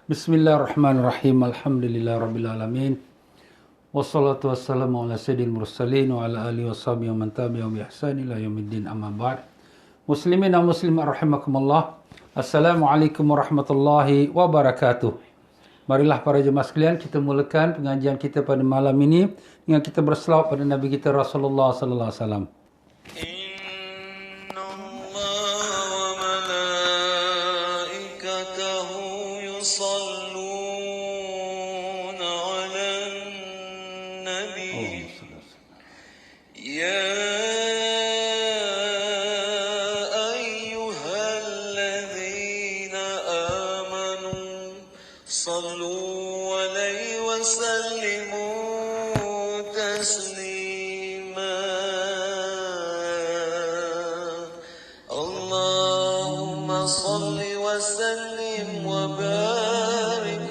Bismillahirrahmanirrahim. Alhamdulillahirrabbilalamin. Wassalatu wassalamu ala sayyidil mursalin wa ala alihi washabihi wa man tabi'ahum bi ihsan ila yaumiddin, amma ba'd. Muslimin dan muslimat rahimakumullah. Assalamualaikum warahmatullahi wabarakatuh. Marilah para jemaah sekalian, kita mulakan pengajian kita pada malam ini dengan kita berselawat pada Nabi kita Rasulullah sallallahu alaihi wasallam. Allahumma salli wa sallim wa barik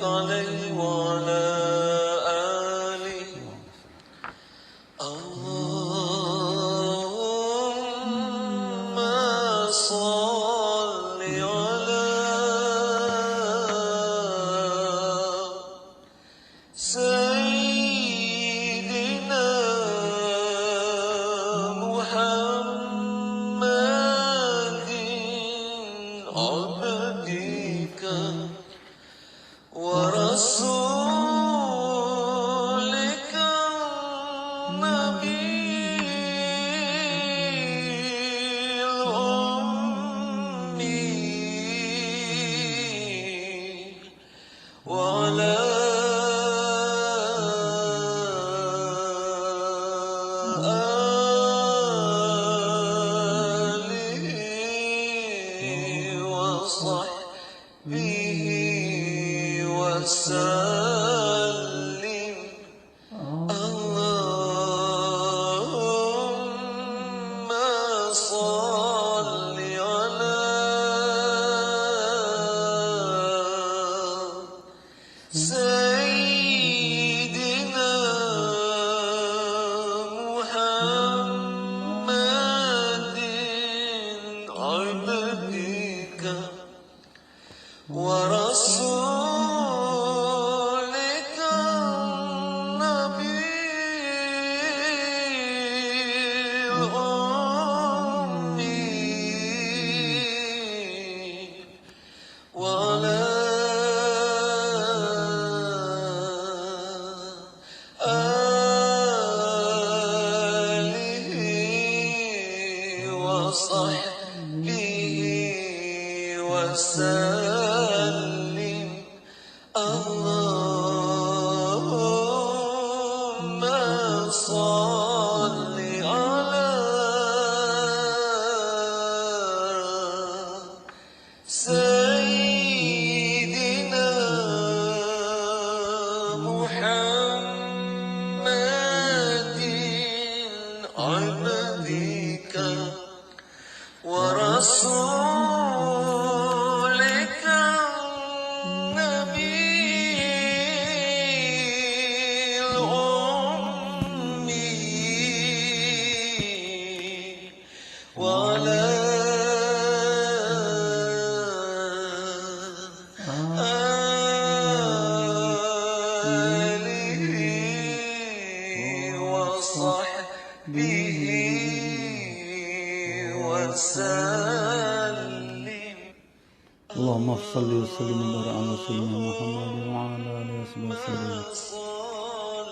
ala sayyidina Muhammad wa ala alihi wa sallam.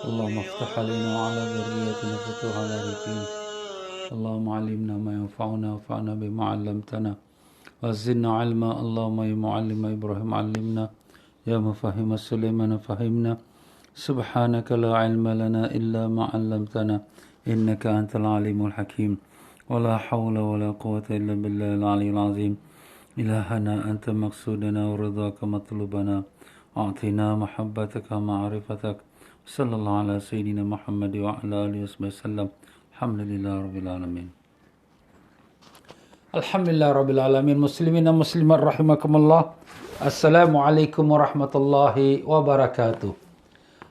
Allahumma iftah alaina wa ala dhurriyyatina futuha al-arifin. Allahumma allimna ma yanfa'una wanfa'na bima 'allamtana wa zidna 'ilma. Allahumma ya mu'allima Ibrahim 'allimna, ya mufahhima Sulaiman fahimna. Subhanaka la 'ilma lana illa ma 'allamtana innaka antal 'alimul hakim. Wa la hawla wa la quwwata illa billahil 'aliyyil 'azim. إلهنا أنت مقصودنا ورضاك مطلوبنا أعطنا محبتك ومعرفتك صلى الله على سيدنا محمد وعلى آله وسلم. الحمد لله رب العالمين. Alhamdulillah Rabbil Alamin. Muslimin dan muslimat rahimakumullah. Assalamualaikum warahmatullahi wabarakatuh.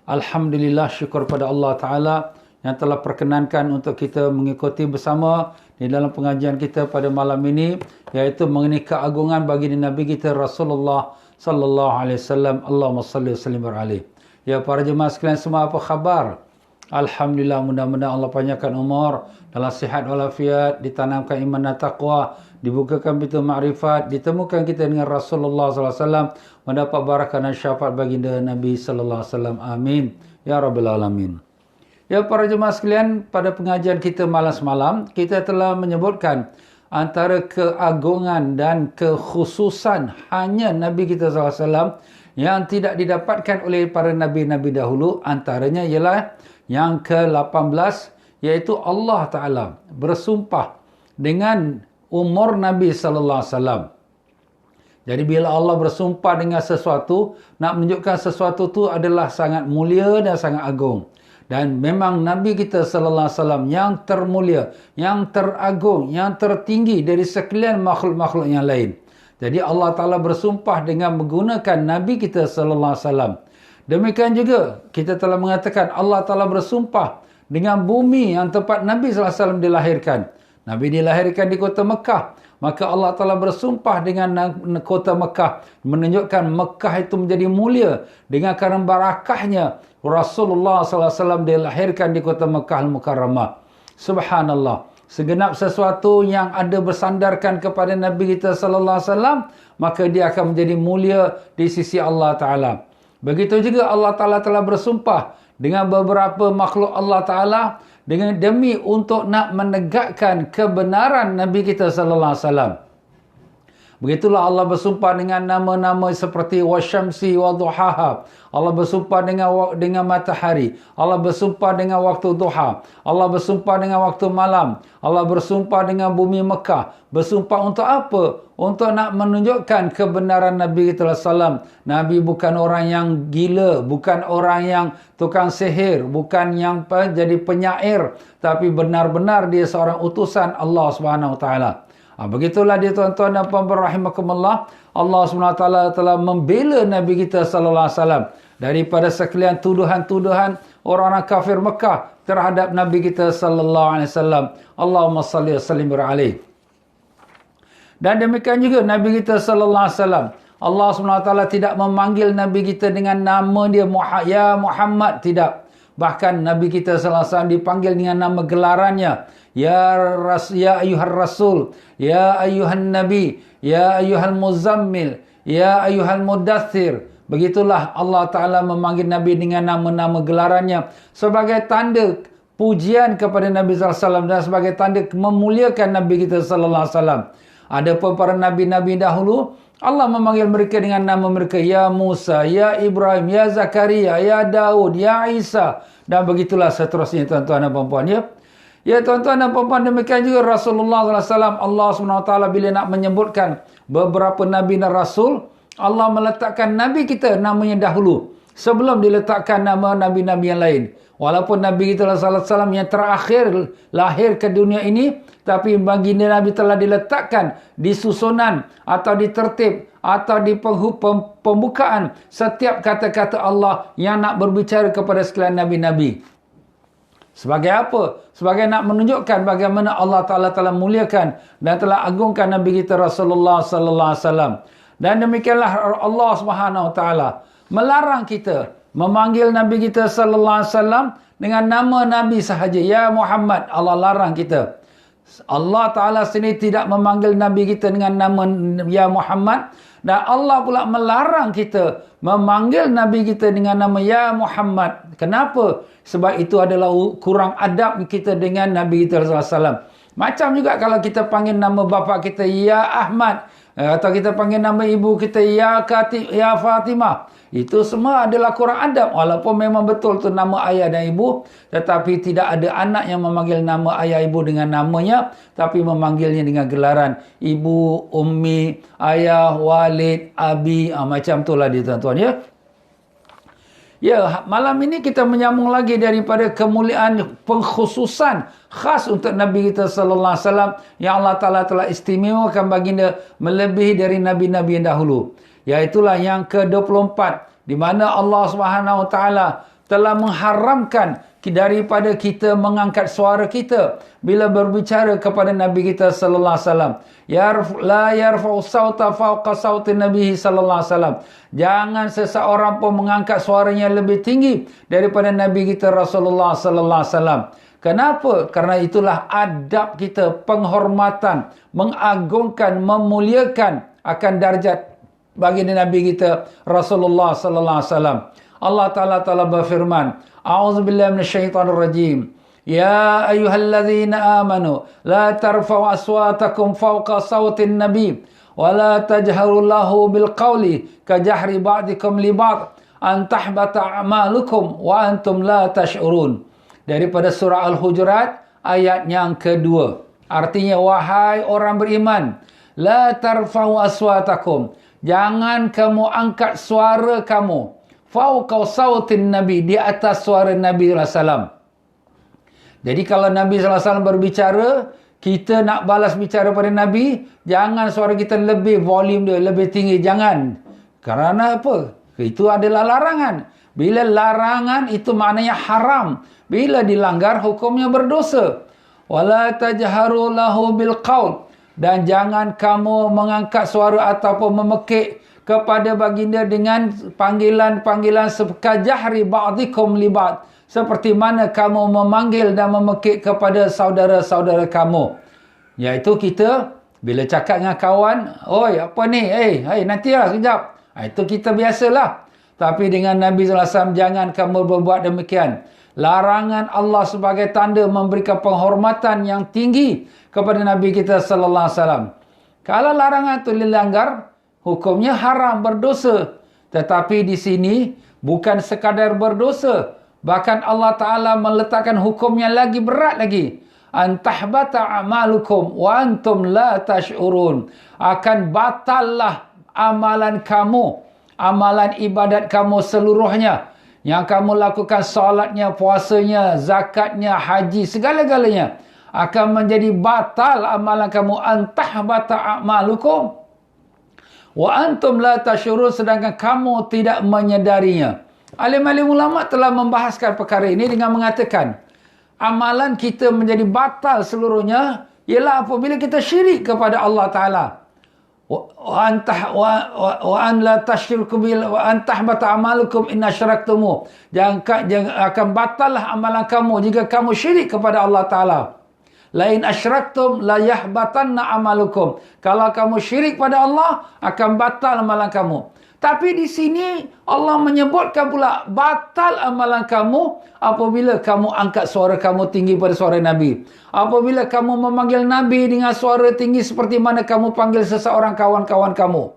Alhamdulillah, syukur pada Allah Ta'ala yang telah perkenankan untuk kita mengikuti bersama di dalam pengajian kita pada malam ini, iaitu mengenai keagungan baginda Nabi kita Rasulullah sallallahu alaihi wasallam. Allahumma salli wa sallim alaihi. Ya para jemaah sekalian semua, apa khabar? Alhamdulillah, mudah-mudahan Allah panjangkan umur dalam sihat walafiat, ditanamkan iman dan taqwa, dibukakan pintu makrifat, ditemukan kita dengan Rasulullah sallallahu alaihi wasallam, mendapat barakah dan syafaat baginda Nabi sallallahu alaihi wasallam. Amin ya rabbil alamin. Ya para jemaah sekalian, pada pengajian kita malam semalam, kita telah menyebutkan antara keagungan dan kekhususan hanya Nabi kita sallallahu alaihi wasallam yang tidak didapatkan oleh para nabi-nabi dahulu. Antaranya ialah yang ke-18, iaitu Allah Ta'ala bersumpah dengan umur Nabi sallallahu alaihi wasallam. Jadi bila Allah bersumpah dengan sesuatu, nak menunjukkan sesuatu tu adalah sangat mulia dan sangat agung. Dan memang Nabi kita sallallahu alaihi wasallam yang termulia, yang teragung, yang tertinggi dari sekalian makhluk-makhluk yang lain. Jadi Allah Ta'ala bersumpah dengan menggunakan Nabi kita sallallahu alaihi wasallam. Demikian juga kita telah mengatakan Allah Ta'ala bersumpah dengan bumi yang tempat Nabi sallallahu alaihi wasallam dilahirkan. Nabi dilahirkan di kota Mekah. Maka Allah Ta'ala bersumpah dengan kota Mekah, menunjukkan Mekah itu menjadi mulia dengan kerana barakahnya Rasulullah sallallahu alaihi wasallam dilahirkan di kota Mekah Al-Mukarramah. Subhanallah. Segenap sesuatu yang ada bersandarkan kepada Nabi kita sallallahu alaihi wasallam, maka dia akan menjadi mulia di sisi Allah Ta'ala. Begitu juga Allah Ta'ala telah bersumpah dengan beberapa makhluk Allah Ta'ala demi untuk nak menegakkan kebenaran Nabi kita sallallahu alaihi wasallam. Begitulah Allah bersumpah dengan nama-nama seperti wasyamsi wadhuhaha. Allah bersumpah dengan matahari. Allah bersumpah dengan waktu duha. Allah bersumpah dengan waktu malam. Allah bersumpah dengan bumi Mekah. Bersumpah untuk apa? Untuk nak menunjukkan kebenaran Nabi kita sallallahu alaihi wasallam. Nabi bukan orang yang gila, bukan orang yang tukang sihir, bukan yang jadi penyair, tapi benar-benar dia seorang utusan Allah Subhanahu wa taala. Begitulah dia tuan-tuan dan puan-puan rahimakumullah. Allah SWT telah membela Nabi kita sallallahu alaihi wasallam daripada sekalian tuduhan-tuduhan orang-orang kafir Mekah terhadap Nabi kita sallallahu alaihi wasallam. Allahumma salli wa sallim alaihi. Dan demikian juga Nabi kita sallallahu alaihi wasallam, Allah SWT tidak memanggil Nabi kita dengan nama dia ya Muhammad, tidak. Bahkan Nabi kita sallallahu alaihi wasallam dipanggil dengan nama gelarannya, ya ayyuhar rasul, ya ayyuhan nabi, ya ayyuhal muzammil, ya ayyuhal mudaththir. Begitulah Allah Ta'ala memanggil Nabi dengan nama-nama gelarannya sebagai tanda pujian kepada Nabi sallallahu alaihi wasallam dan sebagai tanda memuliakan Nabi kita sallallahu alaihi wasallam. Adapun para nabi-nabi dahulu, Allah memanggil mereka dengan nama mereka, ya Musa, ya Ibrahim, ya Zakaria, ya Daud, ya Isa, dan begitulah seterusnya tuan-tuan dan puan-puan ya. Ya tuan-tuan dan puan-puan, demikian juga Rasulullah sallallahu alaihi wasallam. Allah SWT bila nak menyebutkan beberapa nabi dan rasul, Allah meletakkan nabi kita namanya dahulu sebelum diletakkan nama nabi-nabi yang lain. Walaupun Nabi kita sallallahu alaihi wasallam yang terakhir lahir ke dunia ini, tapi baginda Nabi telah diletakkan di susunan atau di tertib atau di pembukaan setiap kata-kata Allah yang nak berbicara kepada sekalian nabi-nabi. Sebagai apa? Sebagai nak menunjukkan bagaimana Allah Ta'ala telah muliakan dan telah agungkan Nabi kita Rasulullah sallallahu alaihi wasallam. Dan demikianlah Allah Subhanahu wa taala melarang kita memanggil Nabi kita sallallahu alaihi wasallam dengan nama Nabi sahaja, ya Muhammad. Allah larang kita. Allah Ta'ala sendiri tidak memanggil Nabi kita dengan nama ya Muhammad, dan Allah pula melarang kita memanggil Nabi kita dengan nama ya Muhammad. Kenapa? Sebab itu adalah kurang adab kita dengan Nabi kita sallallahu alaihi wasallam. Macam juga kalau kita panggil nama bapa kita ya Ahmad, atau kita panggil nama ibu kita ya Fatimah, itu semua adalah kurang adab. Walaupun memang betul tu nama ayah dan ibu, tetapi tidak ada anak yang memanggil nama ayah ibu dengan namanya, tapi memanggilnya dengan gelaran ibu, ummi, ayah, walid, abi, macam itulah dia tuan-tuan ya. Ya, malam ini kita menyambung lagi daripada kemuliaan pengkhususan khas untuk Nabi kita sallallahu alaihi wasallam yang Allah Ta'ala telah istimewakan baginda melebihi dari nabi-nabi yang dahulu. Iaitulah yang ke-24, di mana Allah Subhanahu wa taala telah mengharamkan daripada kita mengangkat suara kita bila berbicara kepada Nabi kita sallallahu alaihi wasallam. La yarfa'u sauta fawqa sauti Nabi sallallahu alaihi wasallam. Jangan seseorang pun mengangkat suaranya lebih tinggi daripada Nabi kita Rasulullah sallallahu alaihi wasallam. Kenapa? Karena itulah adab kita, penghormatan, mengagungkan, memuliakan akan darjat bagi Nabi kita Rasulullah sallallahu alaihi wasallam. Allah Ta'ala telah berfirman, A'udzubillahi minasyaitonir rajim. Ya ayyuhalladzina amanu la tarfa'u aswatakum fawqa sautin nabi wa la tajharu lahu bil qawli ka jahri ba'dikum li ba'd an tahbata a'malukum wa antum la tash'urun. Daripada surah Al-Hujurat ayat yang kedua. Artinya, wahai orang beriman, la tarfa'u aswatakum, jangan kamu angkat suara kamu fauqa sautin Nabi, di atas suara Nabi sallallahu alaihi wasallam. Jadi kalau Nabi sallallahu alaihi wasallam berbicara, kita nak balas bicara pada Nabi, jangan suara kita lebih volume dia, lebih tinggi, jangan. Kerana apa? Itu adalah larangan. Bila larangan itu maknanya haram. Bila dilanggar hukumnya berdosa. Wala tajharu lahu bil qaul, dan jangan kamu mengangkat suara ataupun memekik kepada baginda dengan panggilan-panggilan sekajahri ba'dikum li ba'd, seperti mana kamu memanggil dan memekik kepada saudara-saudara kamu. Iaitu kita bila cakap dengan kawan, oi apa ni, nantilah sekejap, itu kita biasalah. Tapi dengan Nabi sallallahu alaihi wasallam, jangan kamu berbuat demikian. Larangan Allah sebagai tanda memberikan penghormatan yang tinggi kepada Nabi kita sallallahu alaihi wasallam. Kalau larangan itu dilanggar, hukumnya haram, berdosa. Tetapi di sini bukan sekadar berdosa, bahkan Allah Ta'ala meletakkan hukumnya lagi berat lagi. Antahbata a'malukum wa antum la tash'urun. Akan batallah amalan kamu, amalan ibadat kamu seluruhnya. Yang kamu lakukan solatnya, puasanya, zakatnya, haji, segala-galanya akan menjadi batal amalan kamu. Antahbata a'malukum wa antum la tashurun, sedangkan kamu tidak menyedarinya. Alim-alim ulama telah membahaskan perkara ini dengan mengatakan, amalan kita menjadi batal seluruhnya ialah apabila kita syirik kepada Allah Ta'ala. Wa an la tasyriku bil wa an tahbata amalukum in asyraktum. Jangan akan batallah amalan kamu jika kamu syirik kepada Allah Ta'ala. Lain asyraktum la yahbatanna amalukum. Kalau kamu syirik pada Allah, akan batal amalan kamu. Tapi di sini Allah menyebutkan pula batal amalan kamu apabila kamu angkat suara kamu tinggi pada suara Nabi. Apabila kamu memanggil Nabi dengan suara tinggi seperti mana kamu panggil seseorang kawan-kawan kamu.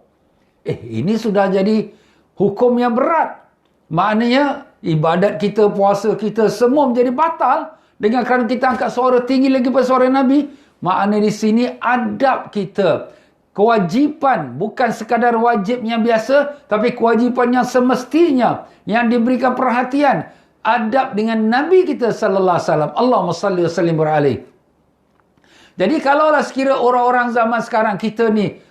Ini sudah jadi hukum yang berat. Maknanya ibadat kita, puasa kita semua menjadi batal dengan kerana kita angkat suara tinggi lagi pada suara Nabi. Maknanya di sini adab kita, kewajipan, bukan sekadar wajib yang biasa, tapi kewajipan yang semestinya, yang diberikan perhatian, adab dengan Nabi kita sallallahu alaihi wasallam. Allahumma salli wa sallim alaihi. Jadi kalaulah sekira orang-orang zaman sekarang kita ni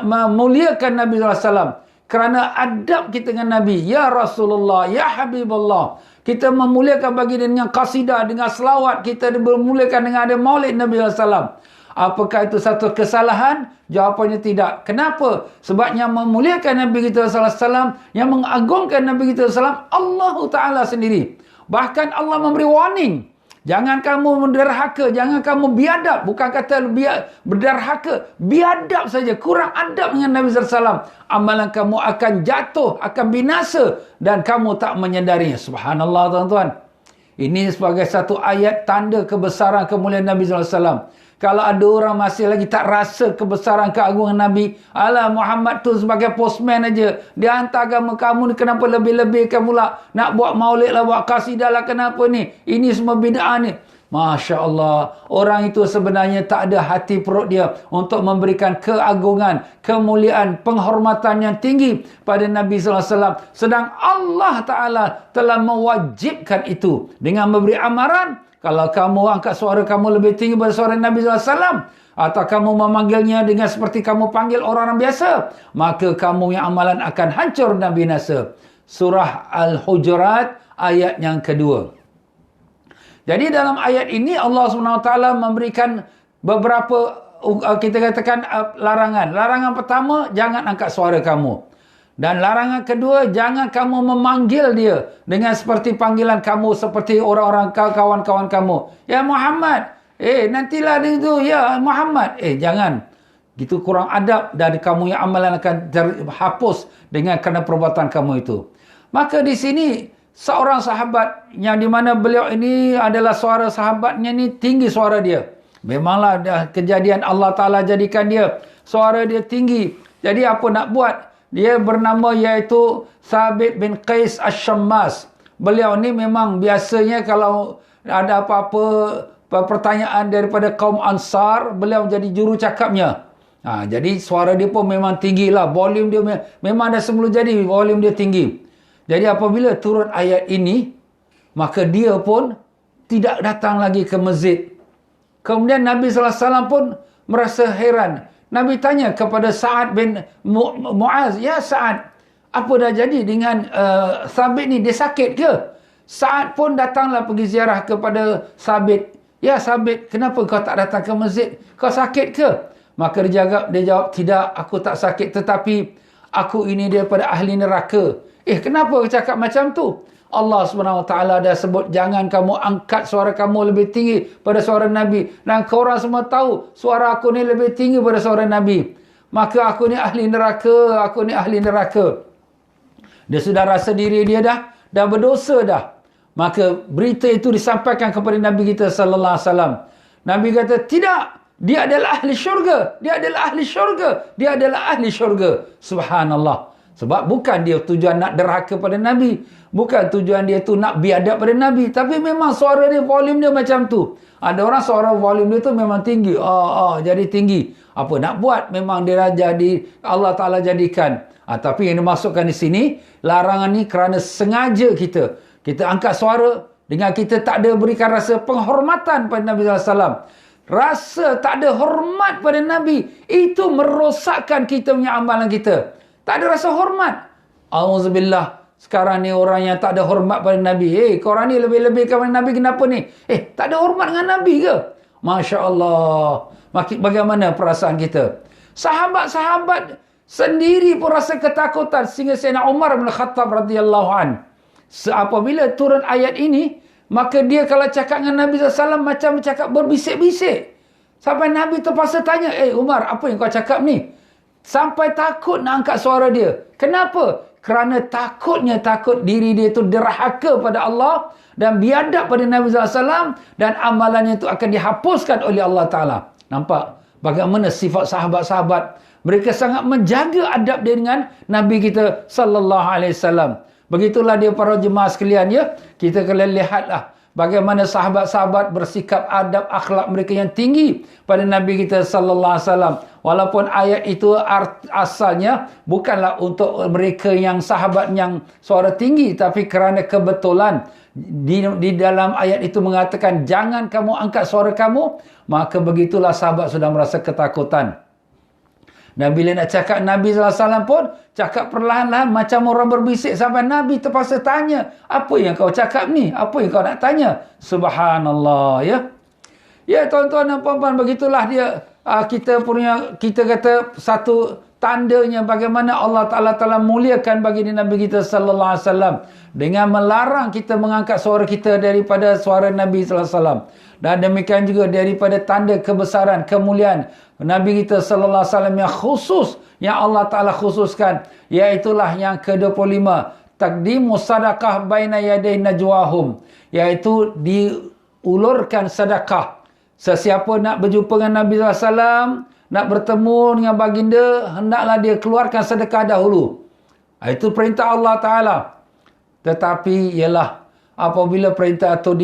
memuliakan Nabi sallallahu alaihi wasallam kerana adab kita dengan Nabi, ya Rasulullah, ya Habibullah, kita memuliakan baginda dengan qasidah, dengan selawat, kita memuliakan dengan ada maulid Nabi sallallahu alaihi wasallam. Apakah itu satu kesalahan? Jawapannya tidak. Kenapa? Sebab yang memuliakan Nabi kita sallallahu alaihi wasallam, yang mengagungkan Nabi kita sallallahu alaihi wasallam, Allah Ta'ala sendiri. Bahkan Allah memberi warning. Jangan kamu menderhaka, jangan kamu biadab. Bukan kata berderhaka, biadab saja. Kurang adab dengan Nabi sallallahu alaihi wasallam. Amalan kamu akan jatuh, akan binasa dan kamu tak menyedarinya. Subhanallah, tuan-tuan. Ini sebagai satu ayat tanda kebesaran kemuliaan Nabi sallallahu alaihi wasallam. Kalau ada orang masih lagi tak rasa kebesaran keagungan Nabi, alah Muhammad tu sebagai postman aja. Dia hantar agama kamu ni, kenapa lebih-lebihkan pula? Nak buat maulid lah, buat kasidah lah, kenapa ni? Ini semua bid'ah ni. Masya Allah. Orang itu sebenarnya tak ada hati perut dia untuk memberikan keagungan, kemuliaan, penghormatan yang tinggi pada Nabi sallallahu alaihi wasallam. Sedang Allah Ta'ala telah mewajibkan itu dengan memberi amaran. Kalau kamu angkat suara kamu lebih tinggi pada suara Nabi sallallahu alaihi wasallam, atau kamu memanggilnya dengan seperti kamu panggil orang-orang biasa, maka kamu yang amalan akan hancur dan binasa. Surah Al-Hujurat ayat yang kedua. Jadi dalam ayat ini Allah SWT memberikan beberapa, kita katakan, larangan. Larangan pertama, jangan angkat suara kamu. Dan larangan kedua, jangan kamu memanggil dia dengan seperti panggilan kamu, seperti orang-orang kawan-kawan kamu. Ya Muhammad, nantilah itu, ya Muhammad. Jangan. Gitu kurang adab, dan kamu yang amalan akan terhapus kerana perbuatan kamu itu. Maka di sini seorang sahabat yang di mana beliau ini adalah suara sahabatnya ni tinggi suara dia. Memanglah dah kejadian Allah Ta'ala jadikan dia suara dia tinggi. Jadi apa nak buat? Dia bernama iaitu Thabit bin Qais Asy-Syammas. Beliau ni memang biasanya kalau ada apa-apa pertanyaan daripada kaum Ansar, beliau jadi juru cakapnya. Jadi suara dia pun memang tinggi lah. Volume dia memang dah sebelum jadi, volume dia tinggi. Jadi apabila turun ayat ini, maka dia pun tidak datang lagi ke masjid. Kemudian Nabi SAW pun merasa heran. Nabi tanya kepada Sa'ad bin Mu'az, "Ya Sa'ad, apa dah jadi dengan Thabit ni? Dia sakit ke?" Sa'ad pun datanglah pergi ziarah kepada Thabit. "Ya Thabit, kenapa kau tak datang ke masjid? Kau sakit ke?" Maka dia jawab, "Tidak, aku tak sakit, tetapi aku ini daripada ahli neraka." Kenapa kau cakap macam tu? Allah SWT dah sebut, jangan kamu angkat suara kamu lebih tinggi pada suara Nabi. Dan korang semua tahu, suara aku ni lebih tinggi pada suara Nabi. Maka aku ni ahli neraka, aku ni ahli neraka. Dia sudah rasa diri dia dah berdosa dah. Maka berita itu disampaikan kepada Nabi kita sallallahu alaihi wasallam. Nabi kata, tidak. Dia adalah ahli syurga. Dia adalah ahli syurga. Dia adalah ahli syurga. Subhanallah. Sebab bukan dia tujuan nak derhaka pada Nabi. Bukan tujuan dia tu nak biadab pada Nabi. Tapi memang suara dia, volume dia macam tu. Ada orang suara volume dia tu memang tinggi. Jadi tinggi. Apa nak buat? Memang dia jadi, Allah Ta'ala jadikan. Tapi yang dimasukkan di sini, larangan ni kerana sengaja kita angkat suara dengan kita tak ada berikan rasa penghormatan pada Nabi SAW. Rasa tak ada hormat pada Nabi, itu merosakkan kita punya amalan kita. Tak ada rasa hormat. Auzubillah. Sekarang ni orang yang tak ada hormat pada Nabi. Korang ni lebih-lebihkan pada Nabi, kenapa ni? Tak ada hormat dengan Nabi ke? Masya Allah. Bagaimana perasaan kita? Sahabat-sahabat sendiri pun rasa ketakutan. Sehingga Sayyidina Umar bin Khattab radhiyallahu an, apabila turun ayat ini, maka dia kalau cakap dengan Nabi SAW macam cakap berbisik-bisik. Sampai Nabi terpaksa tanya, Umar, apa yang kau cakap ni? Sampai takut nak angkat suara dia. Kenapa? Kerana takut diri dia itu derhaka pada Allah dan biadab pada Nabi SAW, dan amalannya itu akan dihapuskan oleh Allah Ta'ala. Nampak bagaimana sifat sahabat-sahabat. Mereka sangat menjaga adab dia dengan Nabi kita sallallahu alaihi wasallam. Begitulah dia para jemaah sekalian, ya. Kita kalian lihatlah bagaimana sahabat-sahabat bersikap adab akhlak mereka yang tinggi pada Nabi kita sallallahu alaihi wasallam. Walaupun ayat itu asalnya bukanlah untuk mereka yang sahabat yang suara tinggi, tapi kerana kebetulan di dalam ayat itu mengatakan jangan kamu angkat suara kamu, maka begitulah sahabat sudah merasa ketakutan. Dan bila nak cakap Nabi SAW pun cakap perlahan-lahan macam orang berbisik, sampai Nabi terpaksa tanya, apa yang kau cakap ni? Apa yang kau nak tanya? Subhanallah, ya. Ya tuan-tuan dan puan-puan, begitulah dia kita kata satu tandanya bagaimana Allah Ta'ala telah muliakan baginda Nabi kita sallallahu alaihi wasallam dengan melarang kita mengangkat suara kita daripada suara Nabi sallallahu alaihi wasallam. Dan demikian juga daripada tanda kebesaran, kemuliaan Nabi kita sallallahu alaihi wasallam yang khusus, yang Allah Ta'ala khususkan, iaitulah yang ke-25, taqdimu sadaqah baina yaday najwahum, iaitu diulurkan sedekah. Sesiapa nak berjumpa dengan Nabi SAW, nak bertemu dengan baginda, hendaklah dia keluarkan sedekah dahulu. Itu perintah Allah Ta'ala. Tetapi ialah apabila perintah itu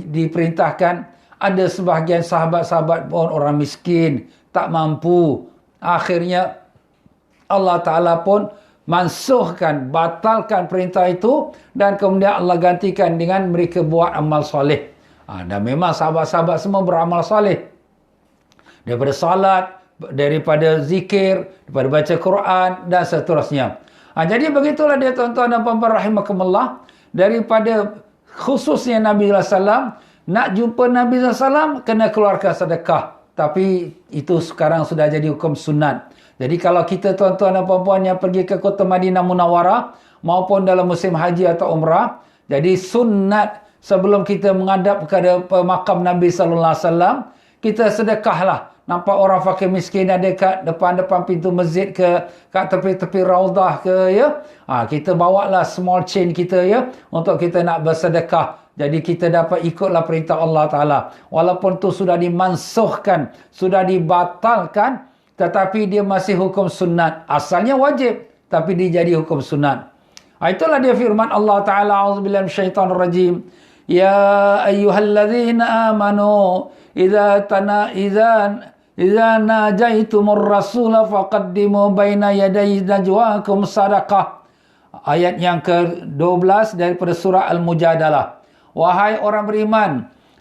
diperintahkan, ada sebahagian sahabat-sahabat pun orang miskin, tak mampu. Akhirnya Allah Ta'ala pun mansuhkan, batalkan perintah itu, dan kemudian Allah gantikan dengan mereka buat amal soleh. Dan memang sahabat-sahabat semua beramal soleh. Daripada salat, daripada zikir, daripada baca Quran dan seterusnya. Jadi begitulah dia tuan-tuan dan puan-puan rahimakumullah. daripada khususnya Nabi SAW, nak jumpa Nabi SAW, kena keluarkan sedekah. Tapi itu sekarang sudah jadi hukum sunat. Jadi kalau kita tuan-tuan dan puan-puan yang pergi ke kota Madinah Munawwarah, maupun dalam musim haji atau umrah, jadi sunat sebelum kita menghadap kepada makam Nabi SAW, kita sedekahlah. Nampak orang fakir miskin ada kat depan-depan pintu masjid ke, kat tepi-tepi raudah ke, ya. Kita bawalah small chain kita, ya, untuk kita nak bersedekah. Jadi kita dapat ikutlah perintah Allah Ta'ala. Walaupun tu sudah dimansuhkan, sudah dibatalkan, tetapi dia masih hukum sunat. Asalnya wajib, tapi dia jadi hukum sunat. Itulah dia firman Allah Ta'ala, a'udzubillahi minasyaitonir rajim. Ya ayyuhalladzina amanu idza najaitumur rasula faqaddimu baina yaday najwakum sadaqah. Ayat yang ke-12 daripada surah Al-Mujadalah. Wahai orang beriman,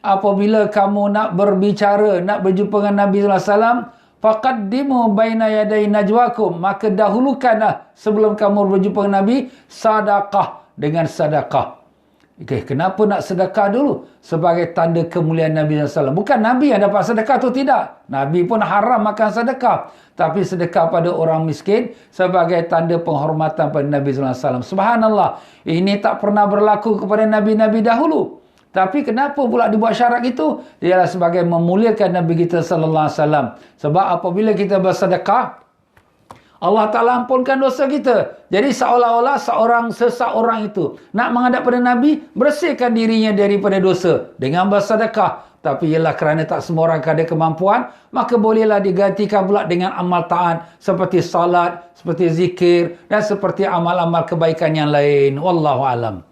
apabila kamu nak berbicara, nak berjumpa dengan Nabi sallallahu alaihi wasallam, faqaddimu baina yaday najwakum, maka dahulukanlah sebelum kamu berjumpa dengan Nabi sedekah, dengan sedekah. Kenapa nak sedekah dulu? Sebagai tanda kemuliaan Nabi SAW. Bukan Nabi yang dapat sedekah tu, tidak. Nabi pun haram makan sedekah. Tapi sedekah pada orang miskin sebagai tanda penghormatan pada Nabi SAW. Subhanallah. Ini tak pernah berlaku kepada Nabi-Nabi dahulu. Tapi kenapa pula dibuat syarat itu? Ialah sebagai memuliakan Nabi kita SAW. Sebab apabila kita bersedekah, Allah Ta'ala ampunkan dosa kita. Jadi seolah-olah seseorang itu nak menghadap pada Nabi, bersihkan dirinya daripada dosa dengan bersedekah. Tapi ialah kerana tak semua orang ada kemampuan, maka bolehlah digantikan pula dengan amal taat seperti salat, seperti zikir dan seperti amal-amal kebaikan yang lain. Wallahu alam.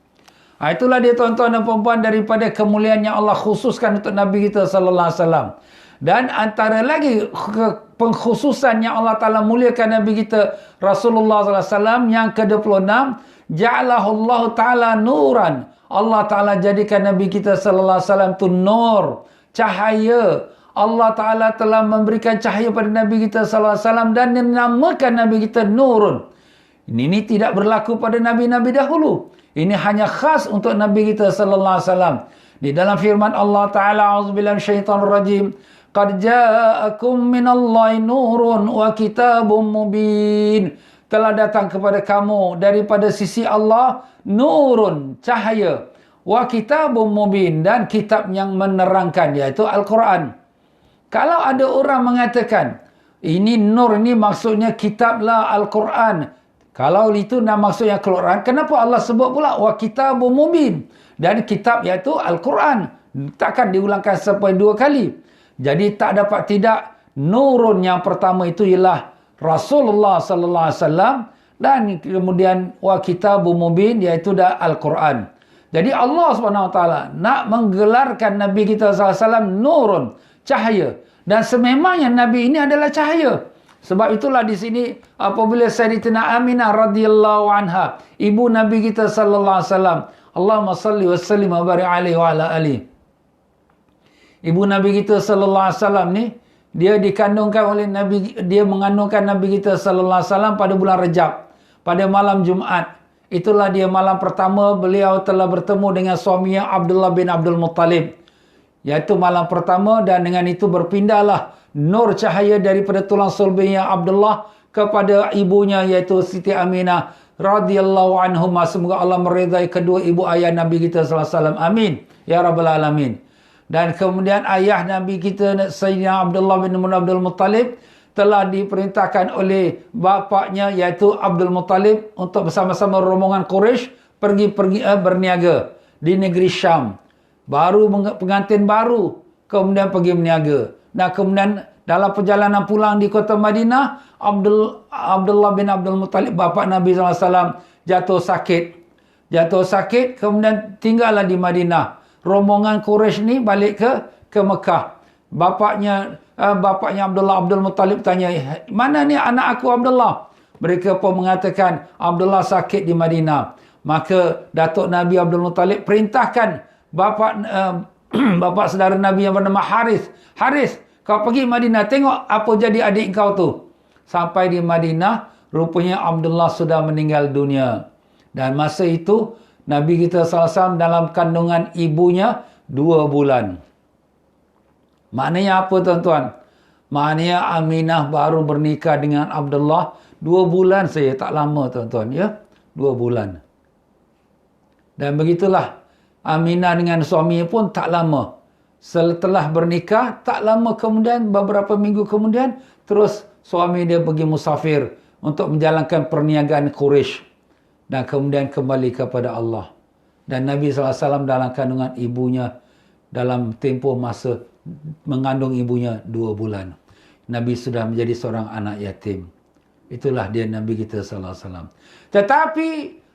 Itulah dia tuan-tuan dan puan-puan daripada kemuliaan yang Allah khususkan untuk Nabi kita sallallahu alaihi wasallam. Dan antara lagi pengkhususan yang Allah Ta'ala muliakan Nabi kita Rasulullah SAW yang ke-26, ja'alahu Allah Ta'ala nuran. Allah Ta'ala jadikan Nabi kita SAW tu nur, cahaya. Allah Ta'ala telah memberikan cahaya pada Nabi kita SAW dan dinamakan Nabi kita nurun. Ini tidak berlaku pada Nabi-Nabi dahulu. Ini hanya khas untuk Nabi kita SAW. Di dalam firman Allah Ta'ala, a'udzubillahi minasyaitonir rajim, qad ja'akum minallahi nurun wa kitabun mubin. Telah datang kepada kamu daripada sisi Allah nurun, cahaya, wa kitabun mubin, dan kitab yang menerangkan, iaitu Al-Quran. Kalau ada orang mengatakan ini nur, ini maksudnya kitablah Al-Quran, kalau itu nak maksudnya Al-Quran, kenapa Allah sebut pula wa kitabun mubin? Dan kitab iaitu Al-Quran, takkan diulangkan sampai 2 kali. Jadi tak dapat tidak, nurun yang pertama itu ialah Rasulullah sallallahu alaihi wasallam, dan kemudian wa kitabun mubin, iaitu dah Al-Quran. Jadi Allah Subhanahu wa taala nak menggelarkan Nabi kita sallallahu alaihi wasallam nurun, cahaya, dan sememangnya Nabi ini adalah cahaya. Sebab itulah di sini apabila Sayyidatina Aminah radhiyallahu anha, ibu Nabi kita sallallahu alaihi wasallam, Allahumma salli wa sallim wa barik alaihi wa ala alihi, ibu Nabi kita sallallahu alaihi wasallam ni, dia dikandungkan oleh Nabi, dia mengandungkan Nabi kita sallallahu alaihi wasallam pada bulan Rejab, pada malam Jumaat. Itulah dia malam pertama beliau telah bertemu dengan suaminya Abdullah bin Abdul Muttalib. Iaitu malam pertama, dan dengan itu berpindahlah nur cahaya daripada tulang sulbinya Abdullah kepada ibunya iaitu Siti Aminah radhiyallahu anhumah. Semoga Allah meridai kedua ibu ayah Nabi kita sallallahu alaihi wasallam. Amin ya rabbal alamin. Dan kemudian ayah Nabi kita Sayyidina Abdullah bin Abdul Muttalib telah diperintahkan oleh bapaknya iaitu Abdul Muttalib untuk bersama-sama rombongan Quraisy pergi berniaga di negeri Syam. Baru pengantin baru kemudian pergi berniaga. Nah, kemudian dalam perjalanan pulang di kota Madinah, Abdullah bin Abdul Muttalib bapa Nabi SAW jatuh sakit, kemudian tinggallah di Madinah. Rombongan Quraisy ni balik ke Mekah. Bapaknya Abdullah Abdul Muttalib tanya, mana ni anak aku Abdullah? Mereka pun mengatakan Abdullah sakit di Madinah. Maka Datuk Nabi Abdul Muttalib perintahkan bapa saudara Nabi yang bernama Haris, kau pergi Madinah, tengok apa jadi adik kau tu. Sampai di Madinah, rupanya Abdullah sudah meninggal dunia. Dan masa itu Nabi kita SAW dalam kandungan ibunya 2 bulan. Maknanya apa tuan-tuan? Maknanya Aminah baru bernikah dengan Abdullah 2 bulan saja, tak lama tuan-tuan ya. 2 bulan. Dan begitulah Aminah dengan suami pun tak lama. Setelah bernikah, tak lama kemudian, beberapa minggu kemudian, terus suami dia pergi musafir untuk menjalankan perniagaan Quraisy. Dan kemudian kembali kepada Allah. Dan Nabi SAW dalam kandungan ibunya, dalam tempoh masa mengandung ibunya 2 bulan. Nabi sudah menjadi seorang anak yatim. Itulah dia Nabi kita SAW. Tetapi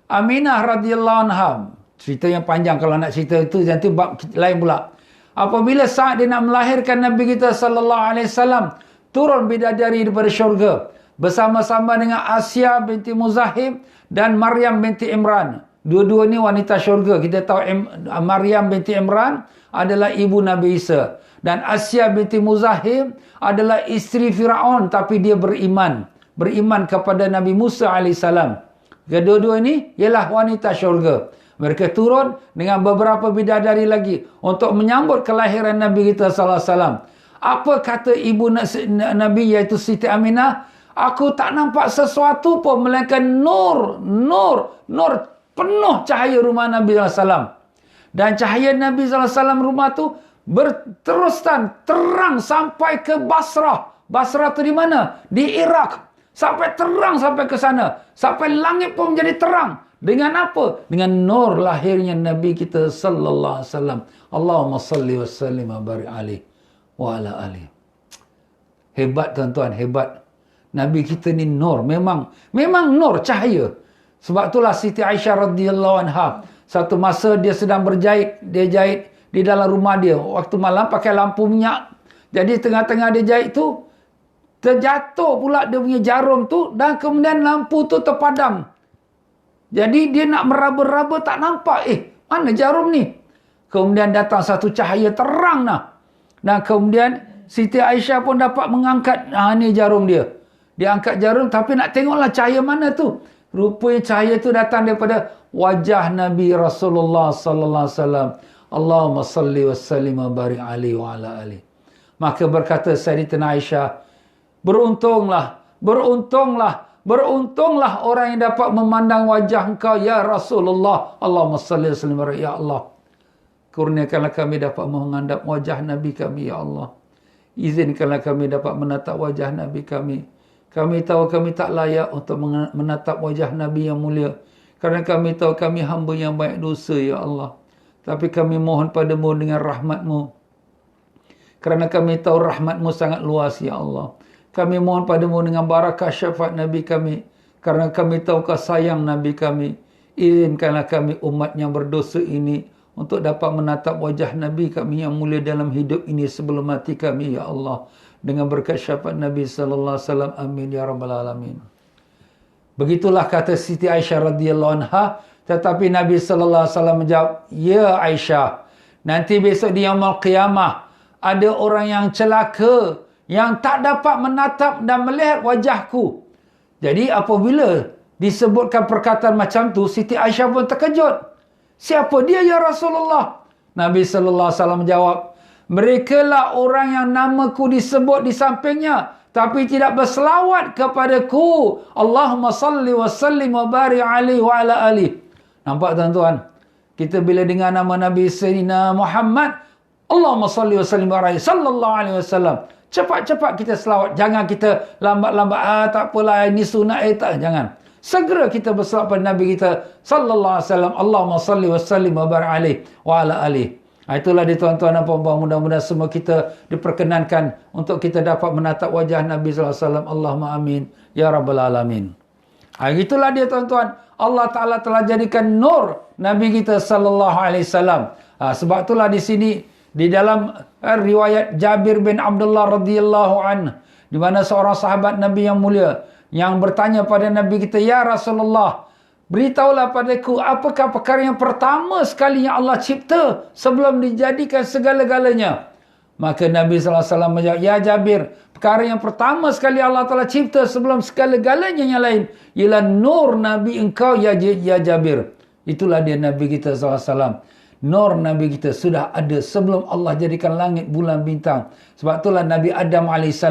Aminah radhiyallahu anha, cerita yang panjang, kalau nak cerita itu nanti bab lain pula. Apabila saat dia nak melahirkan Nabi kita SAW, turun bidadari daripada syurga bersama-sama dengan Asya binti Muzahib dan Maryam binti Imran. Dua-dua ni wanita syurga. Kita tahu Maryam binti Imran adalah ibu Nabi Isa. Dan Asya binti Muzahib adalah isteri Firaun, tapi dia beriman. Beriman kepada Nabi Musa AS. Kedua-dua ini ialah wanita syurga. Mereka turun dengan beberapa bidadari lagi untuk menyambut kelahiran Nabi kita SAW. Apa kata ibu Nabi, iaitu Siti Aminah? Aku tak nampak sesuatu pun melainkan nur penuh cahaya rumah Nabi SAW. Dan cahaya Nabi SAW rumah tu berterusan terang sampai ke Basrah. Basrah tu di mana? Di Iraq. Sampai terang sampai ke sana. Sampai langit pun menjadi terang. Dengan apa? Dengan nur lahirnya Nabi kita sallallahu alaihi wasallam. Allahumma salli wa sallim wa barik alaihi wa ala alihi. Hebat tuan-tuan, hebat. Nabi kita ni nur, memang nur, cahaya. Sebab itulah Siti Aisyah radhiyallahu anha, satu masa dia sedang berjahit, dia jahit di dalam rumah dia. Waktu malam pakai lampu minyak. Jadi tengah-tengah dia jahit tu, terjatuh pula dia punya jarum tu dan kemudian lampu tu terpadam. Jadi dia nak meraba-raba tak nampak. Mana jarum ni? Kemudian datang satu cahaya terang nah. Dan kemudian Siti Aisyah pun dapat mengangkat, ni jarum dia. Dia angkat jarum, tapi nak tengoklah cahaya mana tu. Rupanya cahaya tu datang daripada wajah Nabi Rasulullah sallallahu alaihi wasallam. Allahumma salli wa sallim wa barik alaihi wa ala alihi. Maka berkata Sayyidatina Aisyah, beruntunglah orang yang dapat memandang wajah engkau ya Rasulullah. Allahumma salli wa sallim wa barik, ya Allah, kurniakanlah kami dapat menghadap wajah Nabi kami, ya Allah. Izinkanlah kami dapat menatap wajah Nabi kami. Kami tahu kami tak layak untuk menatap wajah Nabi yang mulia. Kerana kami tahu kami hamba yang banyak dosa, ya Allah. Tapi kami mohon padamu dengan rahmat-Mu. Kerana kami tahu rahmat-Mu sangat luas, ya Allah. Kami mohon padamu dengan barakah syafaat Nabi kami. Kerana kami tahu kau sayang Nabi kami. Izinkanlah kami umat yang berdosa ini untuk dapat menatap wajah Nabi kami yang mulia dalam hidup ini sebelum mati kami, ya Allah. Dengan berkat syafaat Nabi sallallahu alaihi wasallam. Amin ya rabbal alamin. Begitulah kata Siti Aisyah radhiyallahu anha. Tetapi Nabi sallallahu alaihi wasallam menjawab, "Ya Aisyah, nanti besok di yaumul qiyamah ada orang yang celaka yang tak dapat menatap dan melihat wajahku." Jadi apabila disebutkan perkataan macam tu, Siti Aisyah pun terkejut. Siapa dia ya Rasulullah? Nabi sallallahu alaihi wasallam menjawab, merekalah orang yang namaku disebut di sampingnya tapi tidak berselawat kepadaku. Allahumma salli wa sallim wa barik alaihi wa ala alihi. Nampak tuan-tuan? Kita bila dengar nama Nabi Sayyidina Muhammad, Allahumma salli wa sallim wa barik sallallahu alaihi wasallam, cepat-cepat kita selawat. Jangan kita lambat-lambat, tak apalah ini sunat, tak, jangan. Segera kita berselawat pada Nabi kita sallallahu alaihi wasallam. Allahumma salli wa sallim wa barik alaihi wa ala alihi. Itulah dia tuan-tuan dan puan-puan, mudah-mudahan semua kita diperkenankan untuk kita dapat menatap wajah Nabi sallallahu alaihi wasallam. Allahumma amin ya rabbal alamin. Itulah dia tuan-tuan, Allah Taala telah jadikan nur Nabi kita sallallahu alaihi wasallam. Sebab itulah di sini di dalam riwayat Jabir bin Abdullah radhiyallahu anhu, di mana seorang sahabat Nabi yang mulia yang bertanya pada Nabi kita, ya Rasulullah, beritahulah padaku apakah perkara yang pertama sekali yang Allah cipta sebelum dijadikan segala-galanya. Maka Nabi SAW menjawab, ya Jabir, perkara yang pertama sekali Allah telah cipta sebelum segala-galanya yang lain ialah nur Nabi engkau ya Jabir. Itulah dia Nabi kita SAW. Nur Nabi kita sudah ada sebelum Allah jadikan langit, bulan, bintang. Sebab itulah Nabi Adam AS,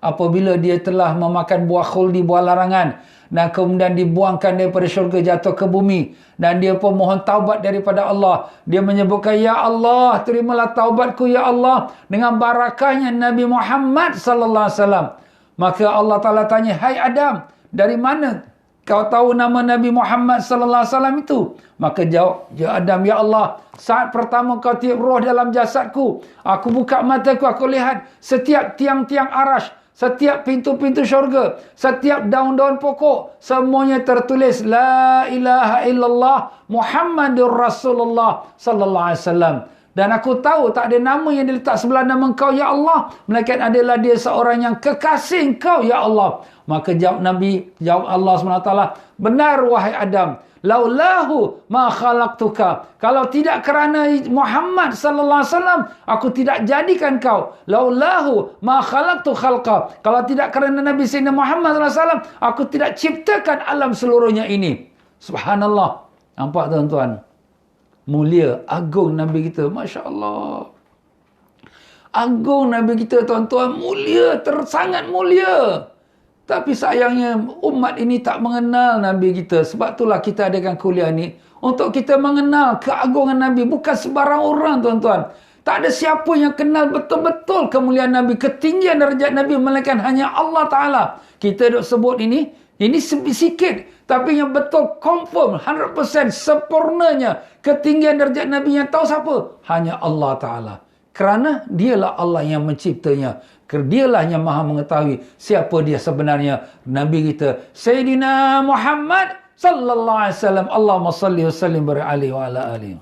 apabila dia telah memakan buah khuldi, buah larangan, dan kemudian dibuangkan daripada syurga jatuh ke bumi, dan dia pun mohon taubat daripada Allah. Dia menyebutkan, ya Allah, terimalah taubatku ya Allah, dengan barakahnya Nabi Muhammad sallallahu alaihi wasallam. Maka Allah Taala tanya, hai Adam, dari mana kau tahu nama Nabi Muhammad sallallahu alaihi wasallam itu? Maka jawab, ya Adam, ya Allah, saat pertama kau tiup roh dalam jasadku, aku buka mataku, aku lihat setiap tiang-tiang arash, setiap pintu-pintu syurga, setiap daun-daun pokok, semuanya tertulis la ilaha illallah Muhammadur Rasulullah sallallahu alaihi wasallam. Dan aku tahu tak ada nama yang diletak sebelah nama engkau ya Allah, melainkan adalah dia seorang yang kekasih engkau ya Allah. Maka jawab Allah SWT, benar wahai Adam, laulahu ma khalaqtuka. Kalau tidak kerana Muhammad sallallahu alaihi wasallam, aku tidak jadikan kau. Laulahu ma khalaqtu khalqa. Kalau tidak kerana Nabi Sayyidina Muhammad sallallahu alaihi wasallam, aku tidak ciptakan alam seluruhnya ini. Subhanallah. Nampak tuan-tuan? Mulia, agung Nabi kita. Masya Allah. Agung Nabi kita tuan-tuan. Mulia, sangat mulia. Tapi sayangnya umat ini tak mengenal Nabi kita. Sebab itulah kita adakan kuliah ni. Untuk kita mengenal keagungan Nabi. Bukan sebarang orang tuan-tuan. Tak ada siapa yang kenal betul-betul kemuliaan Nabi. Ketinggian darjat Nabi. Melainkan hanya Allah Ta'ala. Kita duk sebut ini sikit. Tapi yang betul confirm 100% sempurnanya ketinggian darjat Nabi yang tahu siapa? Hanya Allah Ta'ala. Kerana dialah Allah yang menciptanya. Dialah yang maha mengetahui siapa dia sebenarnya. Nabi kita Sayyidina Muhammad sallallahu alaihi wasallam. Allahumma salli wa sallim alaihi wa ala alihi.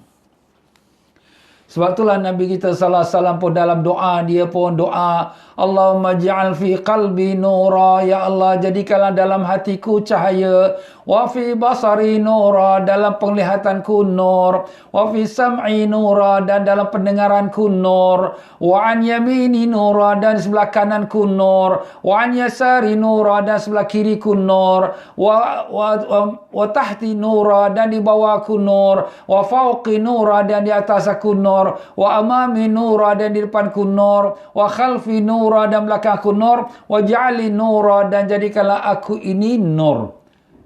Sebab itulah Nabi kita sallallahu alaihi wasallam pun dalam doa, dia pun doa, Allahumma ja'al fi qalbi nura, ya Allah jadikanlah dalam hatiku cahaya, wa fi basari nura, dalam penglihatanku nur, wa fi sam'i nura, dan dalam pendengaranku nur, wa an yamini nura, dan sebelah kananku nur, wa an yasari nura, dan sebelah kiriku nur, wa tahti nura, dan di bawahku nur, wa fauqi nura, dan di atas aku nur, wa amami nura, dan di depanku nur, wa khalfi nura, dan belakangku nur, wa ja'ali nura, dan jadikanlah aku ini nur.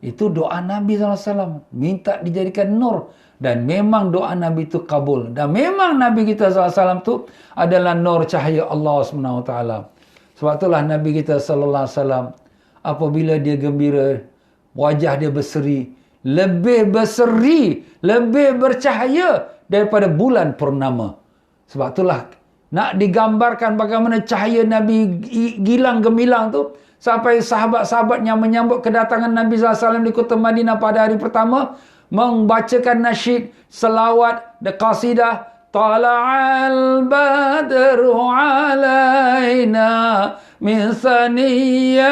Itu doa Nabi SAW. Minta dijadikan nur. Dan memang doa Nabi itu kabul. Dan memang Nabi kita SAW itu adalah nur cahaya Allah SWT. Sebab itulah Nabi kita SAW, apabila dia gembira, wajah dia berseri, lebih bercahaya daripada bulan purnama. Sebab itulah nak digambarkan bagaimana cahaya Nabi gilang gemilang tu, sampai sahabat-sahabat yang menyambut kedatangan Nabi SAW di kota Madinah pada hari pertama membacakan nasyid, selawat, qasidah, Tala'al badru alaina min saniyatil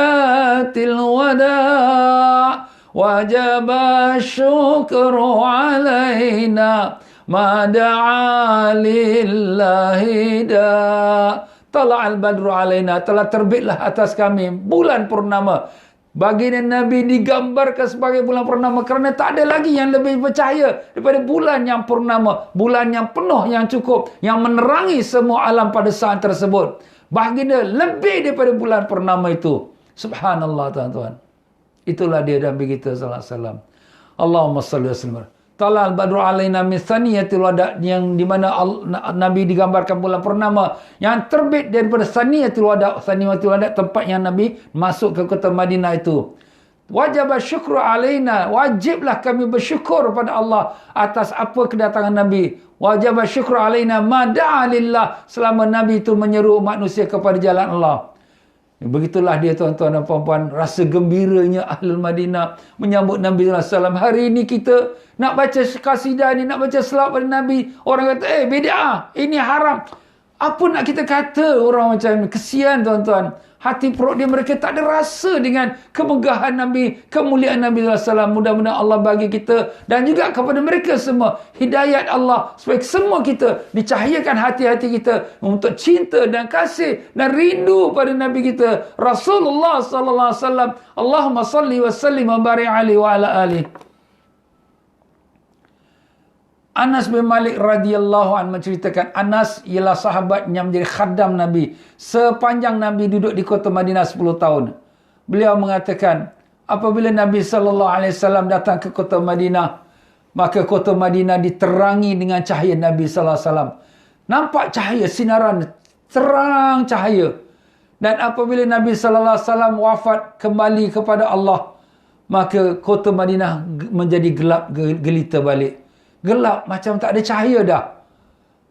wada' wajaba syukru alaina ma da'a lillahi da'. Tala'al badru alaina, telah terbitlah atas kami bulan purnama. Baginda Nabi digambarkan sebagai bulan purnama kerana tak ada lagi yang lebih bercahaya daripada bulan yang purnama, bulan yang penuh, yang cukup, yang menerangi semua alam pada saat tersebut. Baginda lebih daripada bulan purnama itu. Subhanallah tuan-tuan. Itulah dia Nabi kita sallallahu alaihi wasallam. Allahumma shalli wa sallim. Talal badru alaina min saniyatil wada, yang di mana Nabi digambarkan bulan purnama yang terbit daripada saniyatil wada. Saniyatil wada tempat yang Nabi masuk ke kota Madinah itu. Wajib syukru alaina, wajiblah kami bersyukur pada Allah atas apa kedatangan Nabi. Wajib syukru alaina ma da'a lillah, selama Nabi itu menyeru manusia kepada jalan Allah. Begitulah dia tuan-tuan dan puan-puan, rasa gembiranya Ahlul Madinah menyambut Nabi SAW. Hari ini kita nak baca kasidah ni, nak baca selawat pada Nabi, orang kata, bid'ah, ini haram. Apa nak kita kata orang macam ni? Kesian tuan-tuan. Hati perut dia, mereka tak ada rasa dengan kemegahan Nabi, kemuliaan Nabi SAW. Mudah-mudahan Allah bagi kita dan juga kepada mereka semua hidayat Allah, supaya semua kita dicahayakan hati-hati kita untuk cinta dan kasih dan rindu pada Nabi kita Rasulullah SAW. Allahumma salli wa sallim wa barik alaihi wa ala alihi. Anas bin Malik radhiyallahu anhu menceritakan, Anas ialah sahabat yang menjadi khaddam Nabi sepanjang Nabi duduk di kota Madinah 10 tahun. Beliau mengatakan, apabila Nabi SAW datang ke kota Madinah, maka kota Madinah diterangi dengan cahaya Nabi SAW. Nampak cahaya, sinaran, terang cahaya. Dan apabila Nabi SAW wafat kembali kepada Allah, maka kota Madinah menjadi gelap gelita balik. Gelap macam tak ada cahaya dah.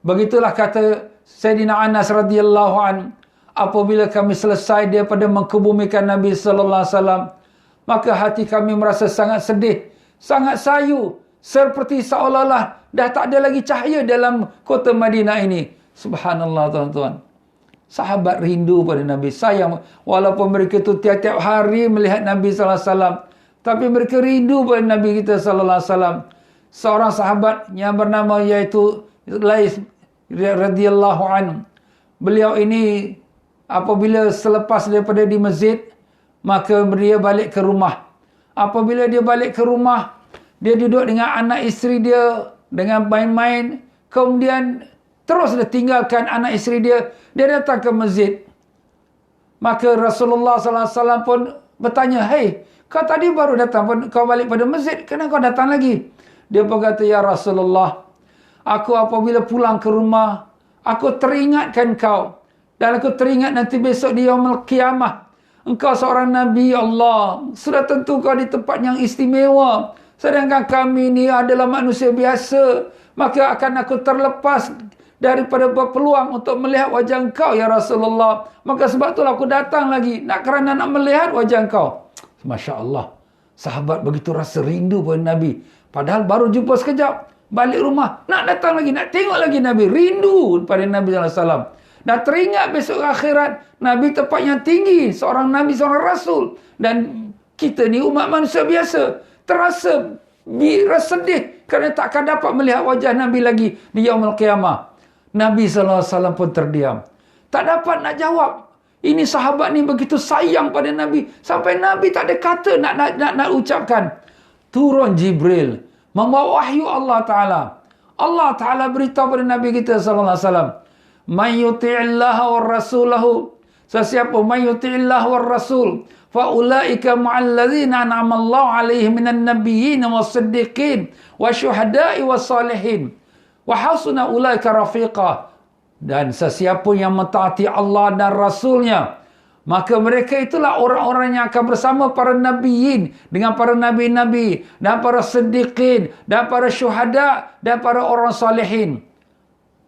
Begitulah kata Sayyidina Anas radhiyallahu an, apabila kami selesai daripada mengkebumikan Nabi sallallahu alaihi wasallam, maka hati kami merasa sangat sedih, sangat sayu, seperti seolah-olah dah tak ada lagi cahaya dalam kota Madinah ini. Subhanallah tuan-tuan. Sahabat rindu pada Nabi, sayang walaupun mereka tu tiap-tiap hari melihat Nabi sallallahu alaihi wasallam, tapi mereka rindu pada Nabi kita sallallahu alaihi wasallam. Seorang sahabat yang bernama iaitu Lais radhiyallahu anhu. Beliau ini apabila selepas daripada di masjid, maka dia balik ke rumah. Apabila dia balik ke rumah, dia duduk dengan anak isteri dia dengan main-main. Kemudian terus dia tinggalkan anak isteri dia. Dia datang ke masjid. Maka Rasulullah sallallahu alaihi wasallam pun bertanya, "Hei, kau tadi baru datang, kau balik pada masjid, kenapa kau datang lagi?" Dia berkata, "Ya Rasulullah, aku apabila pulang ke rumah, aku teringatkan kau. Dan aku teringat nanti besok di Yaumul Qiyamah. Engkau seorang Nabi Allah. Sudah tentu kau di tempat yang istimewa. Sedangkan kami ni adalah manusia biasa. Maka akan aku terlepas daripada berpeluang untuk melihat wajah engkau, ya Rasulullah. Maka sebab itulah aku datang lagi. Kerana nak melihat wajah engkau." Masya Allah. Sahabat begitu rasa rindu pada Nabi. Padahal baru jumpa sekejap. Balik rumah. Nak datang lagi. Nak tengok lagi Nabi. Rindu pada Nabi SAW. Dan teringat besok akhirat. Nabi tempat yang tinggi. Seorang Nabi, seorang Rasul. Dan kita ni umat manusia biasa. Terasa sedih. Kerana takkan dapat melihat wajah Nabi lagi di Yaumul Qiyamah. Nabi SAW pun terdiam. Tak dapat nak jawab. Ini sahabat ni begitu sayang pada Nabi. Sampai Nabi tak ada kata nak ucapkan. Turun Jibril membawa wahyu Allah Ta'ala. Allah Ta'ala beritahu pada Nabi kita sallallahu alaihi wasallam, "Man yuti'illaha war rasulahu." Sesiapa man yuti'illaha war rasul, fa ulaika ma'al ladzina an'ama Allahu 'alaihim minan nabiyyin was-siddiqin wasyuhada'i was-salihin wa hasuna ulaika rafiqa. Dan sesiapa yang mentaati Allah dan Rasulnya, maka mereka itulah orang-orang yang akan bersama para nabiyin, dengan para nabi-nabi, dan para siddiqin, dan para syuhada, dan para orang salihin.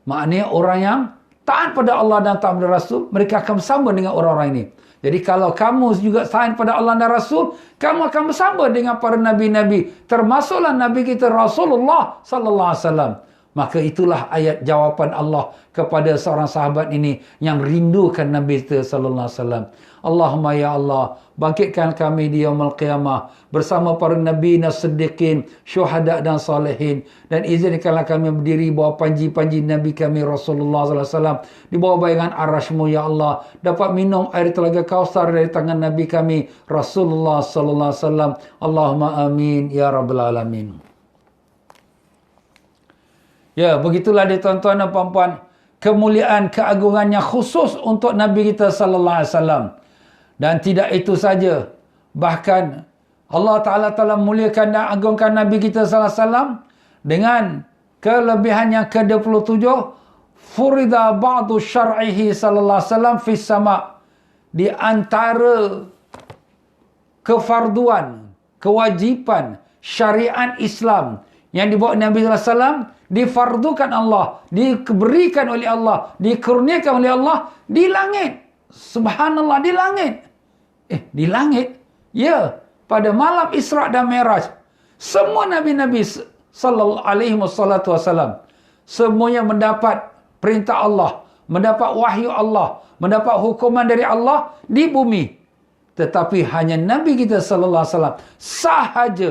Maknanya orang yang taat pada Allah dan taat pada Rasul, mereka akan bersama dengan orang-orang ini. Jadi kalau kamu juga taat pada Allah dan Rasul, kamu akan bersama dengan para nabi-nabi, termasuklah Nabi kita Rasulullah sallallahu alaihi wasallam. Maka itulah ayat jawapan Allah kepada seorang sahabat ini yang rindukan Nabi kita sallallahu alaihi wasallam. Allahumma ya Allah, bangkitkan kami di Yaumul Qiyamah bersama para nabi dan siddiqin, syuhada dan salihin, dan izinkanlah kami berdiri bawah panji-panji Nabi kami Rasulullah sallallahu alaihi wasallam, di bawah bayangan arasy-Mu ya Allah, dapat minum air telaga Kausar dari tangan Nabi kami Rasulullah sallallahu alaihi wasallam. Allahumma amin ya rabbal alamin. Ya, begitulah dia tuan-tuan dan puan-puan, kemuliaan, keagungan yang khusus untuk Nabi kita sallallahu alaihi wasallam. Dan tidak itu saja, bahkan Allah Ta'ala telah muliakan dan agungkan Nabi kita sallallahu alaihi wasallam dengan kelebihan yang ke-27, furida ba'du syar'ihi sallallahu alaihi wasallam fis sama'. Di antara kefarduan, kewajipan syariat Islam yang dibawa Nabi sallallahu alaihi wasallam, difardukan Allah, diberikan oleh Allah, dikurniakan oleh Allah di langit. Subhanallah, di langit. Di langit? Ya, pada malam Isra dan Mi'raj. Semua Nabi-Nabi sallallahu alaihi wasallam semuanya mendapat perintah Allah, mendapat wahyu Allah, mendapat hukuman dari Allah di bumi. Tetapi hanya Nabi kita sallallahu alaihi wasallam sahaja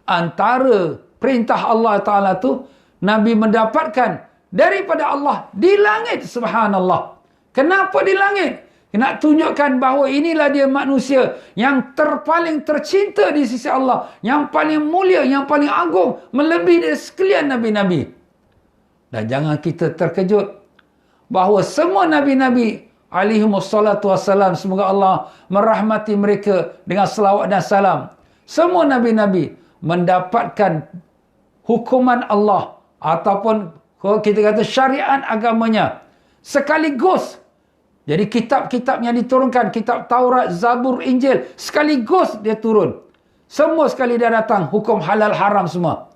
antara perintah Allah Ta'ala tu Nabi mendapatkan daripada Allah di langit. Subhanallah. Kenapa di langit? Nak tunjukkan bahawa inilah dia manusia yang paling tercinta di sisi Allah, yang paling mulia, yang paling agung, melebihi dari sekalian Nabi-Nabi. Dan jangan kita terkejut bahawa semua Nabi-Nabi alaihimussalatu wassalam, semoga Allah merahmati mereka dengan selawat dan salam. Semua Nabi-Nabi mendapatkan hukuman Allah ataupun kita kata syariat agamanya sekaligus. Jadi kitab-kitab yang diturunkan, kitab Taurat, Zabur, Injil, sekaligus dia turun. Semua sekali dia datang, hukum halal haram semua.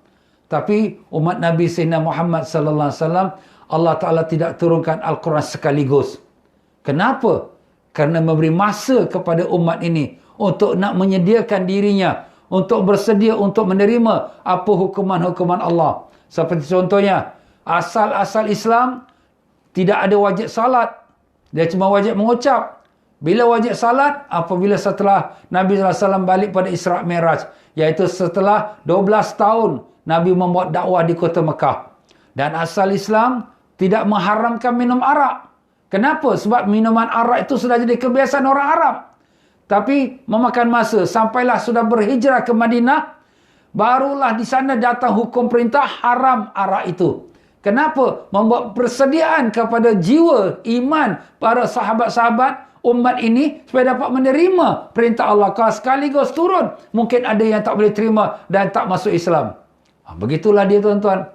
Tapi umat Nabi Sayyidina Muhammad sallallahu alaihi wasallam, Allah Ta'ala tidak turunkan Al-Quran sekaligus. Kenapa? Kerana memberi masa kepada umat ini untuk nak menyediakan dirinya, untuk bersedia untuk menerima apa hukuman-hukuman Allah. Seperti contohnya, asal-asal Islam tidak ada wajib salat. Dia cuma wajib mengucap. Bila wajib salat? Apabila setelah Nabi SAW balik pada Isra' Mi'raj. Iaitu setelah 12 tahun Nabi membuat dakwah di kota Mekah. Dan asal Islam tidak mengharamkan minum arak. Kenapa? Sebab minuman arak itu sudah jadi kebiasaan orang Arab. Tapi memakan masa. Sampailah sudah berhijrah ke Madinah. Barulah di sana datang hukum perintah haram arak itu. Kenapa? Membuat persediaan kepada jiwa, iman para sahabat-sahabat umat ini supaya dapat menerima perintah Allah. Kalau sekaligus turun, mungkin ada yang tak boleh terima dan tak masuk Islam. Begitulah dia tuan-tuan.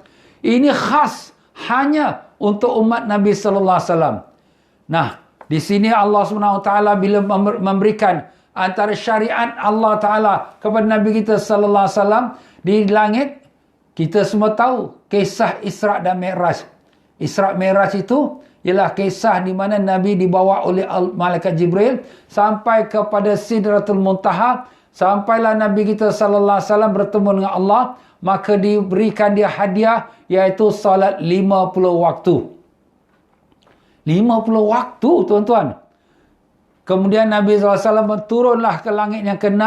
Ini khas hanya untuk umat Nabi sallallahu alaihi wasallam. Nah, di sini Allah Subhanahu wa taala bila memberikan antara syariat Allah Taala kepada Nabi kita sallallahu alaihi wasallam di langit, kita semua tahu kisah Isra' dan Mi'raj. Isra' Mi'raj itu ialah kisah di mana Nabi dibawa oleh Malaikat Jibril sampai kepada Sidratul Muntaha. Sampailah Nabi kita sallallahu alaihi wasallam bertemu dengan Allah, maka diberikan dia hadiah iaitu salat 50 waktu. 50 waktu tuan-tuan. Kemudian Nabi SAW turunlah ke langit yang ke-6.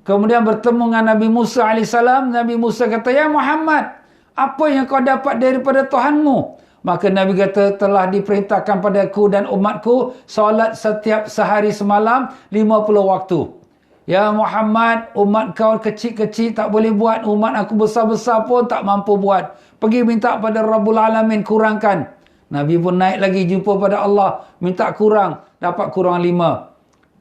Kemudian bertemu dengan Nabi Musa AS. Nabi Musa kata, "Ya Muhammad, apa yang kau dapat daripada Tuhanmu?" Maka Nabi kata, "Telah diperintahkan padaku dan umatku solat setiap sehari semalam 50 waktu. Ya Muhammad, umat kau kecil-kecil tak boleh buat. Umat aku besar-besar pun tak mampu buat. Pergi minta pada Rabbul Alamin kurangkan." Nabi pun naik lagi jumpa pada Allah. Minta kurang. Dapat kurang 5.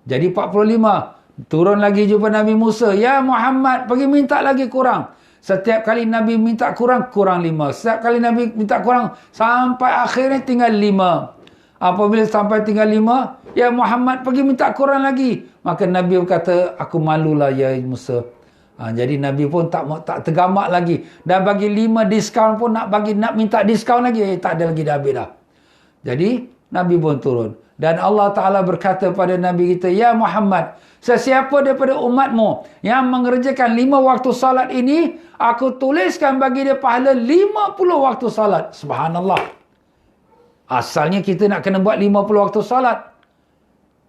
Jadi 45. Turun lagi jumpa Nabi Musa. "Ya Muhammad, pergi minta lagi kurang." Setiap kali Nabi minta kurang, kurang 5. Setiap kali Nabi minta kurang, sampai akhirnya tinggal 5. Apabila sampai tinggal 5, "Ya Muhammad, pergi minta kurang lagi." Maka Nabi berkata, "Aku malulah ya Musa." Jadi Nabi pun tak tergamak lagi. Dah bagi 5 diskaun pun nak minta diskaun lagi. Tak ada lagi, dah habis dah. Jadi Nabi pun turun. Dan Allah Ta'ala berkata pada Nabi kita, "Ya Muhammad, sesiapa daripada umatmu yang mengerjakan 5 waktu salat ini, aku tuliskan bagi dia pahala 50 waktu salat." Subhanallah. Asalnya kita nak kena buat 50 waktu salat.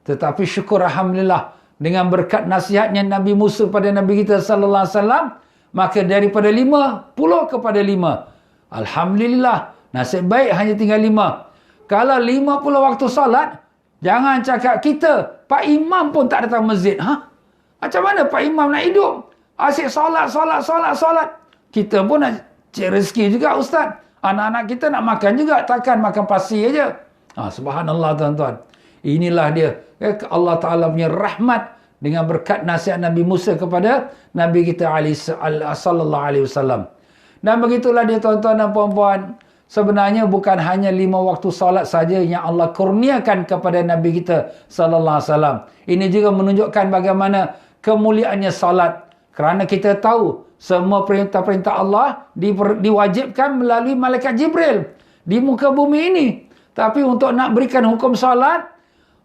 Tetapi syukur Alhamdulillah, dengan berkat nasihatnya Nabi Musa pada Nabi kita sallallahu alaihi wasallam, maka daripada 50 kepada 5. Alhamdulillah, nasib baik hanya tinggal 5. Kalau 50 waktu salat, jangan cakap kita, Pak Imam pun tak datang masjid. Macam mana Pak Imam nak hidup? Asyik solat. Kita pun nak cari rezeki juga Ustaz. Anak-anak kita nak makan juga, takkan makan pasir aja. Subhanallah tuan-tuan. Inilah dia Allah Ta'ala punya rahmat dengan berkat nasihat Nabi Musa kepada Nabi kita sallallahu alaihi wasallam. Dan begitulah dia tuan-tuan dan puan-puan. Sebenarnya bukan hanya 5 waktu salat saja yang Allah kurniakan kepada Nabi kita sallallahu alaihi wasallam. Ini juga menunjukkan bagaimana kemuliaannya salat. Kerana kita tahu semua perintah-perintah Allah diwajibkan melalui Malaikat Jibril di muka bumi ini. Tapi untuk nak berikan hukum salat,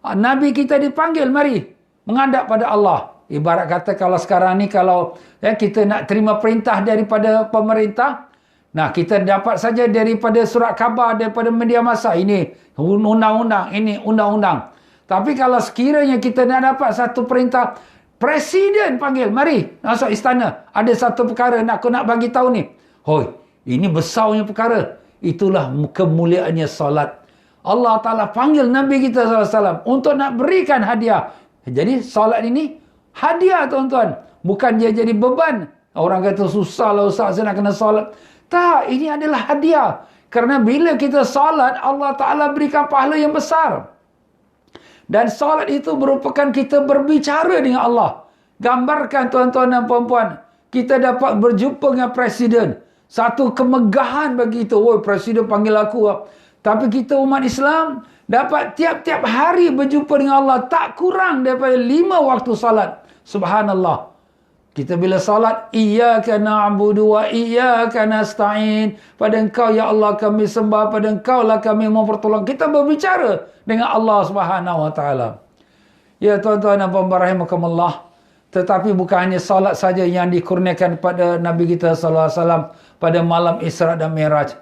Nabi kita dipanggil, mari menghadap pada Allah. Ibarat kata kalau sekarang ni, kalau kita nak terima perintah daripada pemerintah, nah kita dapat saja daripada surat khabar, daripada media massa, ini undang-undang, ini undang-undang. Tapi kalau sekiranya kita nak dapat satu perintah, Presiden panggil, mari masuk istana, ada satu perkara aku nak bagi tahu ni. Hoi, ini besarnya perkara. Itulah kemuliaannya salat. Allah Ta'ala panggil Nabi kita SAW untuk nak berikan hadiah. Jadi salat ini hadiah tuan-tuan. Bukan dia jadi beban. Orang kata susah lah Ustaz, saya nak kena salat. Tak, ini adalah hadiah. Kerana bila kita solat, Allah Ta'ala berikan pahala yang besar. Dan solat itu merupakan kita berbicara dengan Allah. Gambarkan tuan-tuan dan puan-puan, kita dapat berjumpa dengan Presiden. Satu kemegahan bagi kita. Oh, Presiden panggil aku. Tapi kita umat Islam dapat tiap-tiap hari berjumpa dengan Allah. Tak kurang daripada 5 waktu salat. Subhanallah. Kita bila salat, iyyaka na'budu wa iyyaka nasta'in. Pada Engkau ya Allah kami sembah, pada Engkau lah kami mempertolong. Kita berbicara dengan Allah Subhanahu wa taala. Ya tuan-tuan dan puan-puan rahimakumullah. Tetapi bukan hanya salat saja yang dikurniakan pada Nabi kita sallallahu alaihi wasallam pada malam Isra dan Mi'raj.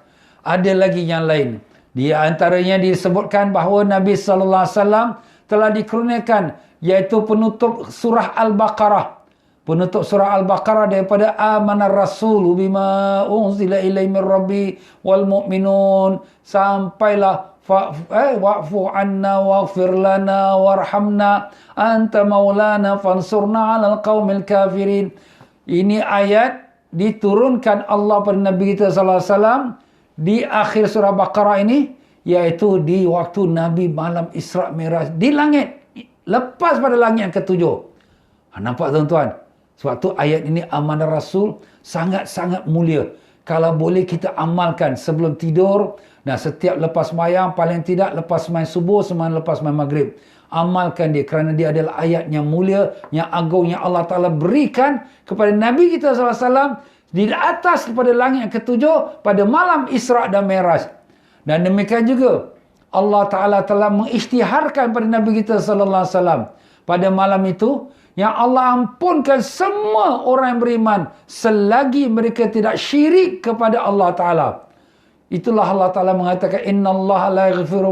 Ada lagi yang lain. Di antaranya disebutkan bahawa Nabi sallallahu alaihi wasallam telah dikurniakan iaitu penutup surah Al-Baqarah. Penutup surah Al-Baqarah daripada amanar rasulu bima unzila ilaihi min rabbi wal mu'minun sampailah wa'fu anna waghfir lana warhamna anta maulana fansurna 'alal qaumil kafirin. Ini ayat diturunkan Allah pada Nabi kita sallallahu alaihi wasallam di akhir surah Baqarah ini, iaitu di waktu Nabi malam Isra Mi'raj di langit, lepas pada langit yang ketujuh. Nampak tuan-tuan? Sebab tu ayat ini amanah Rasul sangat-sangat mulia. Kalau boleh kita amalkan sebelum tidur dan setiap lepas sembahyang, paling tidak lepas sembahyang subuh, sembahyang lepas sembahyang maghrib. Amalkan dia kerana dia adalah ayat yang mulia, yang agung, yang Allah Ta'ala berikan kepada Nabi kita SAW di atas kepada langit yang ketujuh pada malam Isra' dan Mi'raj. Dan demikian juga Allah Ta'ala telah mengisytiharkan pada Nabi kita SAW pada malam itu, yang Allah ampunkan semua orang yang beriman selagi mereka tidak syirik kepada Allah Ta'ala. Itulah Allah Ta'ala mengatakan innallaha la yaghfiru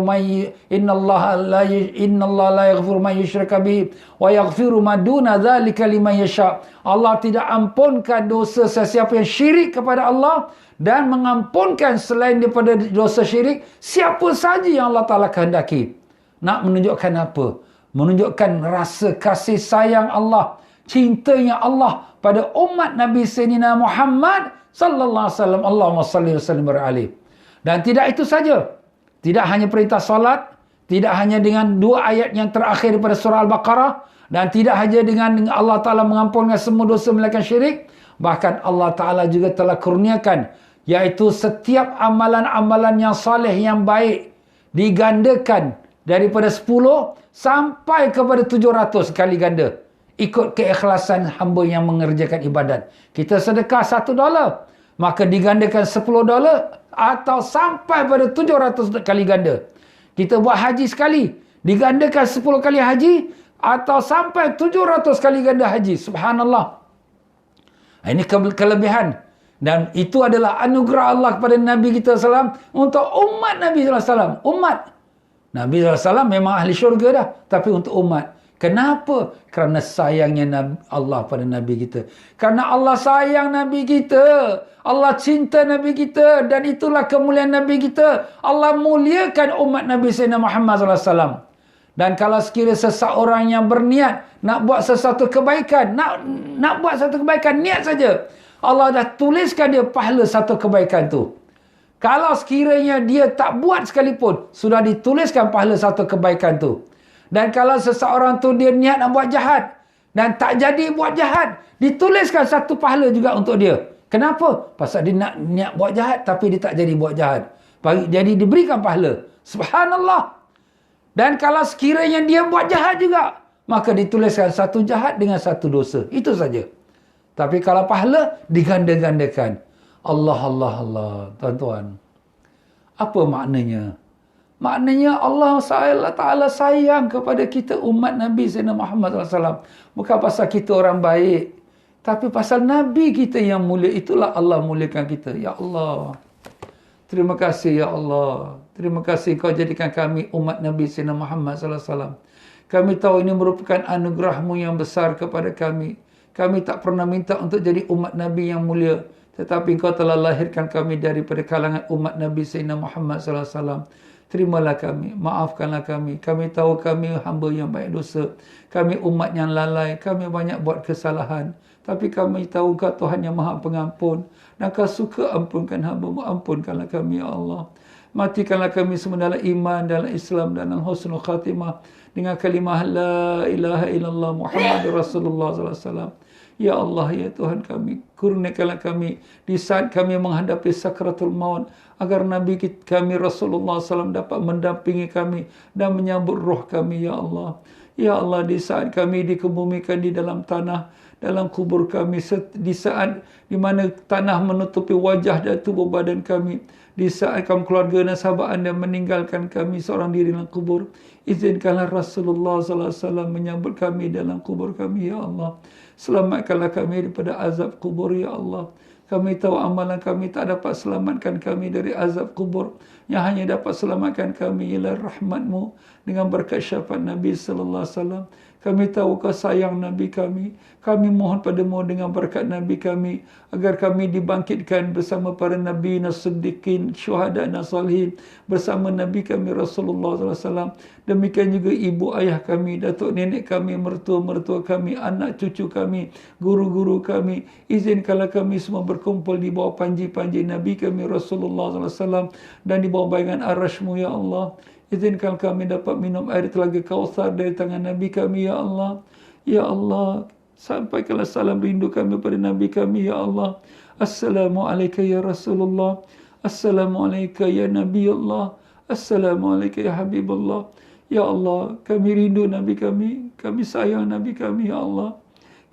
man yushraka bihi wa yaghfiru ma duna dzalika liman yasha. Allah tidak ampunkan dosa sesiapa yang syirik kepada Allah dan mengampunkan selain daripada dosa syirik siapa saja yang Allah Ta'ala kehendaki. Nak menunjukkan apa? Menunjukkan rasa kasih sayang Allah, cintanya Allah pada umat Nabi Sayyidina Muhammad sallallahu alaihi wasallam. Allahumma salli wa sallim alaihi. Dan tidak itu saja. Tidak hanya perintah solat, tidak hanya dengan 2 ayat yang terakhir daripada surah Al-Baqarah, dan tidak hanya dengan Allah Ta'ala mengampunkan semua dosa melainkan syirik, bahkan Allah Ta'ala juga telah kurniakan, iaitu setiap amalan-amalan yang saleh, yang baik, digandakan daripada 10 sampai kepada 700 kali ganda. Ikut keikhlasan hamba yang mengerjakan ibadat. Kita sedekah $1, maka digandakan $10 atau sampai pada 700 kali ganda. Kita buat haji sekali, digandakan 10 kali haji atau sampai 700 kali ganda haji. Subhanallah. Ini kelebihan. Dan itu adalah anugerah Allah kepada Nabi kita SAW untuk umat Nabi SAW. Umat Nabi SAW memang ahli syurga dah. Tapi untuk umat. Kenapa? Kerana sayangnya Allah pada Nabi kita. Kerana Allah sayang Nabi kita. Allah cinta Nabi kita. Dan itulah kemuliaan Nabi kita. Allah muliakan umat Nabi Sayyidina Muhammad SAW. Dan kalau sekiranya seseorang yang berniat nak buat sesuatu kebaikan. Nak buat satu kebaikan, niat saja. Allah dah tuliskan dia pahala satu kebaikan tu. Kalau sekiranya dia tak buat sekalipun, sudah dituliskan pahala satu kebaikan tu. Dan kalau seseorang tu dia niat nak buat jahat dan tak jadi buat jahat, dituliskan satu pahala juga untuk dia. Kenapa? Pasal dia nak niat buat jahat tapi dia tak jadi buat jahat. Jadi diberikan pahala. Subhanallah. Dan kalau sekiranya dia buat jahat juga, maka dituliskan satu jahat dengan satu dosa. Itu saja. Tapi kalau pahala diganda-gandakan. Allah. Tuan-tuan. Apa maknanya? Maknanya Allah Ta'ala sayang kepada kita umat Nabi Sayyidina Muhammad SAW. Bukan pasal kita orang baik. Tapi pasal Nabi kita yang mulia. Itulah Allah muliakan kita. Ya Allah. Terima kasih ya Allah. Terima kasih kau jadikan kami umat Nabi Sayyidina Muhammad SAW. Kami tahu ini merupakan anugerahmu yang besar kepada kami. Kami tak pernah minta untuk jadi umat Nabi yang mulia. Tetapi engkau telah lahirkan kami daripada kalangan umat Nabi Sayyidina Muhammad SAW. terimalah kami, maafkanlah kami. Kami tahu kami hamba yang banyak dosa. Kami umat yang lalai, kami banyak buat kesalahan. Tapi kami tahu Kau Tuhan yang Maha Pengampun. Dan Kau suka ampunkan hamba-Mu, ampunkanlah kami ya Allah. Matikanlah kami semua dalam iman, dalam Islam, dalam husnul khatimah. Dengan kalimah La ilaha illallah Muhammadur Rasulullah sallallahu alaihi wasallam. Ya Allah, ya Tuhan kami, kurniakanlah kami di saat kami menghadapi sakratul maut, agar Nabi kami Rasulullah SAW dapat mendampingi kami dan menyambut roh kami, ya Allah. Ya Allah, di saat kami dikebumikan di dalam tanah, dalam kubur kami, di saat di mana tanah menutupi wajah dan tubuh badan kami, di saat kaum keluarga dan sahabat Anda meninggalkan kami seorang diri dalam kubur, izinkanlah Rasulullah SAW menyambut kami dalam kubur kami, ya Allah. Selamatkanlah kami daripada azab kubur, ya Allah. Kami tahu amalan kami tak dapat selamatkan kami dari azab kubur. Yang hanya dapat selamatkan kami ialah rahmat-Mu dengan berkat syafaat Nabi sallallahu alaihi wasallam. Kami tahu Kau sayang Nabi kami. Kami mohon padamu dengan berkat Nabi kami, agar kami dibangkitkan bersama para Nabi, Siddiqin, Syuhada dan Salihin, bersama Nabi kami Rasulullah SAW. Demikian juga ibu ayah kami, datuk nenek kami, mertua-mertua kami, anak cucu kami, guru-guru kami. Izinkanlah kami semua berkumpul di bawah panji-panji Nabi kami Rasulullah SAW dan di bawah bayangan arasy-Mu, ya Allah. Izinkan kami dapat minum air telaga Kautsar dari tangan Nabi kami, ya Allah. Ya Allah, sampaikanlah salam rindu kami pada Nabi kami, ya Allah. Assalamualaikum ya Rasulullah. Assalamualaikum ya Nabi Allah. Assalamualaikum ya Habibullah. Ya Allah, kami rindu Nabi kami sayang Nabi kami, ya Allah.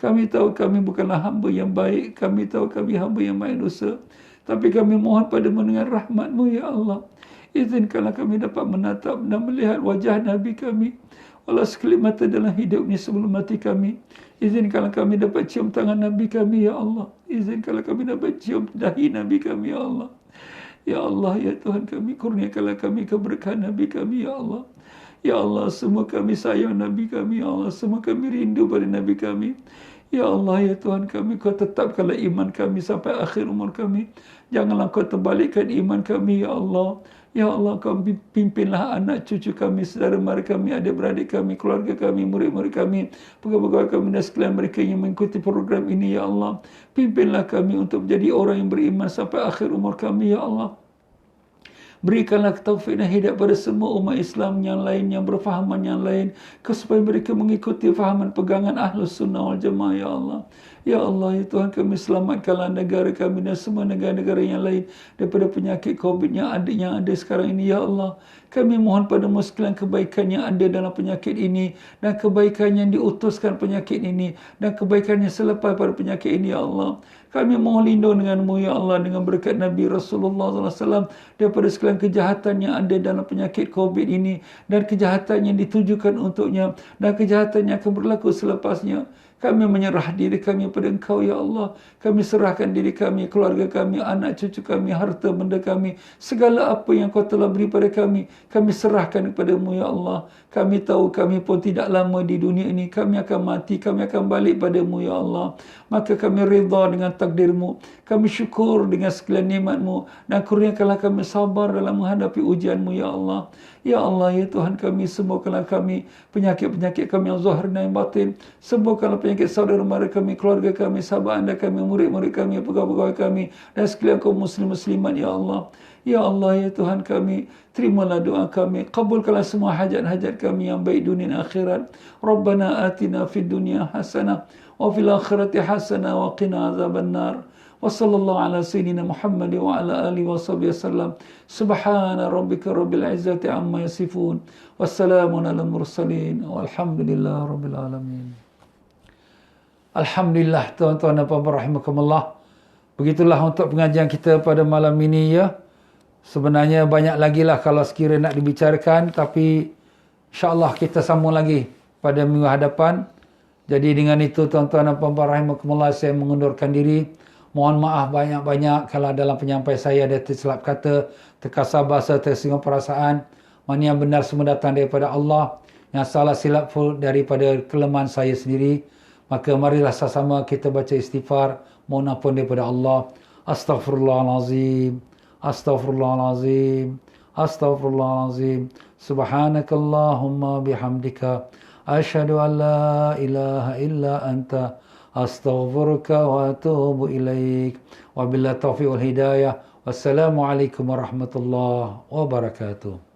Kami tahu kami bukanlah hamba yang baik, kami tahu kami hamba yang banyak dosa. Tapi kami mohon padamu dengan rahmat-Mu, ya Allah. Izinkanlah kami dapat menatap dan melihat wajah Nabi kami, walau sekelip mata dalam hidup ini sebelum mati kami. Izinkanlah kami dapat cium tangan Nabi kami, ya Allah. Izinkanlah kami dapat cium dahi Nabi kami, ya Allah. Ya Allah, ya Tuhan kami, kurniakanlah kami keberkahan Nabi kami, ya Allah. Ya Allah, semua kami sayang Nabi kami, ya Allah. Semua kami rindu pada Nabi kami. Ya Allah, ya Tuhan kami, Kau tetapkanlah iman kami sampai akhir umur kami. Janganlah Kau terbalikkan iman kami, ya Allah. Ya Allah, Kau pimpinlah anak cucu kami, saudara mara kami, adik-beradik kami, keluarga kami, murid-murid kami, pegawai-pegawai kami dan sekalian mereka yang mengikuti program ini, ya Allah. Pimpinlah kami untuk menjadi orang yang beriman sampai akhir umur kami, ya Allah. Berikanlah taufik dan hidayah pada semua umat Islam yang lain, yang berfahaman yang lain, supaya mereka mengikuti fahaman pegangan Ahlus Sunnah wal Jamaah, ya Allah. Ya Allah, ya Tuhan kami, selamatkanlah negara kami dan semua negara-negara yang lain daripada penyakit COVID yang ada sekarang ini, ya Allah. Kami mohon padamu sekalian kebaikan yang ada dalam penyakit ini, dan kebaikan yang diutuskan penyakit ini, dan kebaikan yang selepas pada penyakit ini, ya Allah. Kami mohon lindung dengan-Mu, ya Allah, dengan berkat Nabi Rasulullah SAW daripada sekalian kejahatan yang ada dalam penyakit COVID ini, dan kejahatan yang ditujukan untuknya, dan kejahatan yang akan berlaku selepasnya. Kami menyerah diri kami pada Engkau, ya Allah. Kami serahkan diri kami, keluarga kami, anak cucu kami, harta benda kami, segala apa yang Kau telah beri pada kami serahkan kepada-Mu, ya Allah. Kami tahu kami pun tidak lama di dunia ini. Kami akan mati, kami akan balik pada-Mu, ya Allah. Maka kami redha dengan takdir-Mu. Kami syukur dengan segala nikmat-Mu, dan kurniakanlah kami sabar dalam menghadapi ujian-Mu, ya Allah. Ya Allah, ya Tuhan kami, sembuhkanlah kami penyakit-penyakit kami yang zahir dan yang batin. Sembuhkanlah penyakit saudara mara kami, keluarga kami, sahabat Anda kami, murid-murid kami, pegawai-pegawai kami, dan sekalian kaum muslim-muslimat, ya Allah. Ya Allah, ya Tuhan kami, terimalah doa kami, kabulkanlah semua hajat-hajat kami yang baik dunia dan akhirat. Rabbana atina fid dunya hasanah wa fil akhirati hasanah wa qina azabannar. Wa sallallahu ala sayyidina Muhammad wa ala alihi wa sahbihi wasallam. Subhana rabbika rabbil izzati amma yasifun. Wassalamun ala mursalin. Walhamdulillah rabbil alamin. Alhamdulillah, tuan-tuan dan puan-puan rahimakumullah. Begitulah untuk pengajian kita pada malam ini, ya. Sebenarnya banyak lagi lah kalau sekiranya nak dibicarakan, tapi insya-Allah kita sambung lagi pada minggu hadapan. Jadi dengan itu, tuan-tuan dan puan-puan rahimakumullah, saya mengundurkan diri. Mohon maaf banyak-banyak kalau dalam penyampaian saya ada tersilap kata, terkasar bahasa, tersinggung perasaan. Mana yang benar semua datang daripada Allah, yang salah silap daripada kelemahan saya sendiri. Maka marilah sama-sama kita baca istighfar, mohon ampun daripada Allah. Astaghfirullahalazim, astaghfirullahalazim, Astaghfirullahalazim. Subhanakallahumma bihamdika asyhadu an la ilaha illa anta astaghfiruka wa atubu ilaik. Wabillahi taufiq wal hidayah. Wassalamualaikum warahmatullahi wabarakatuh.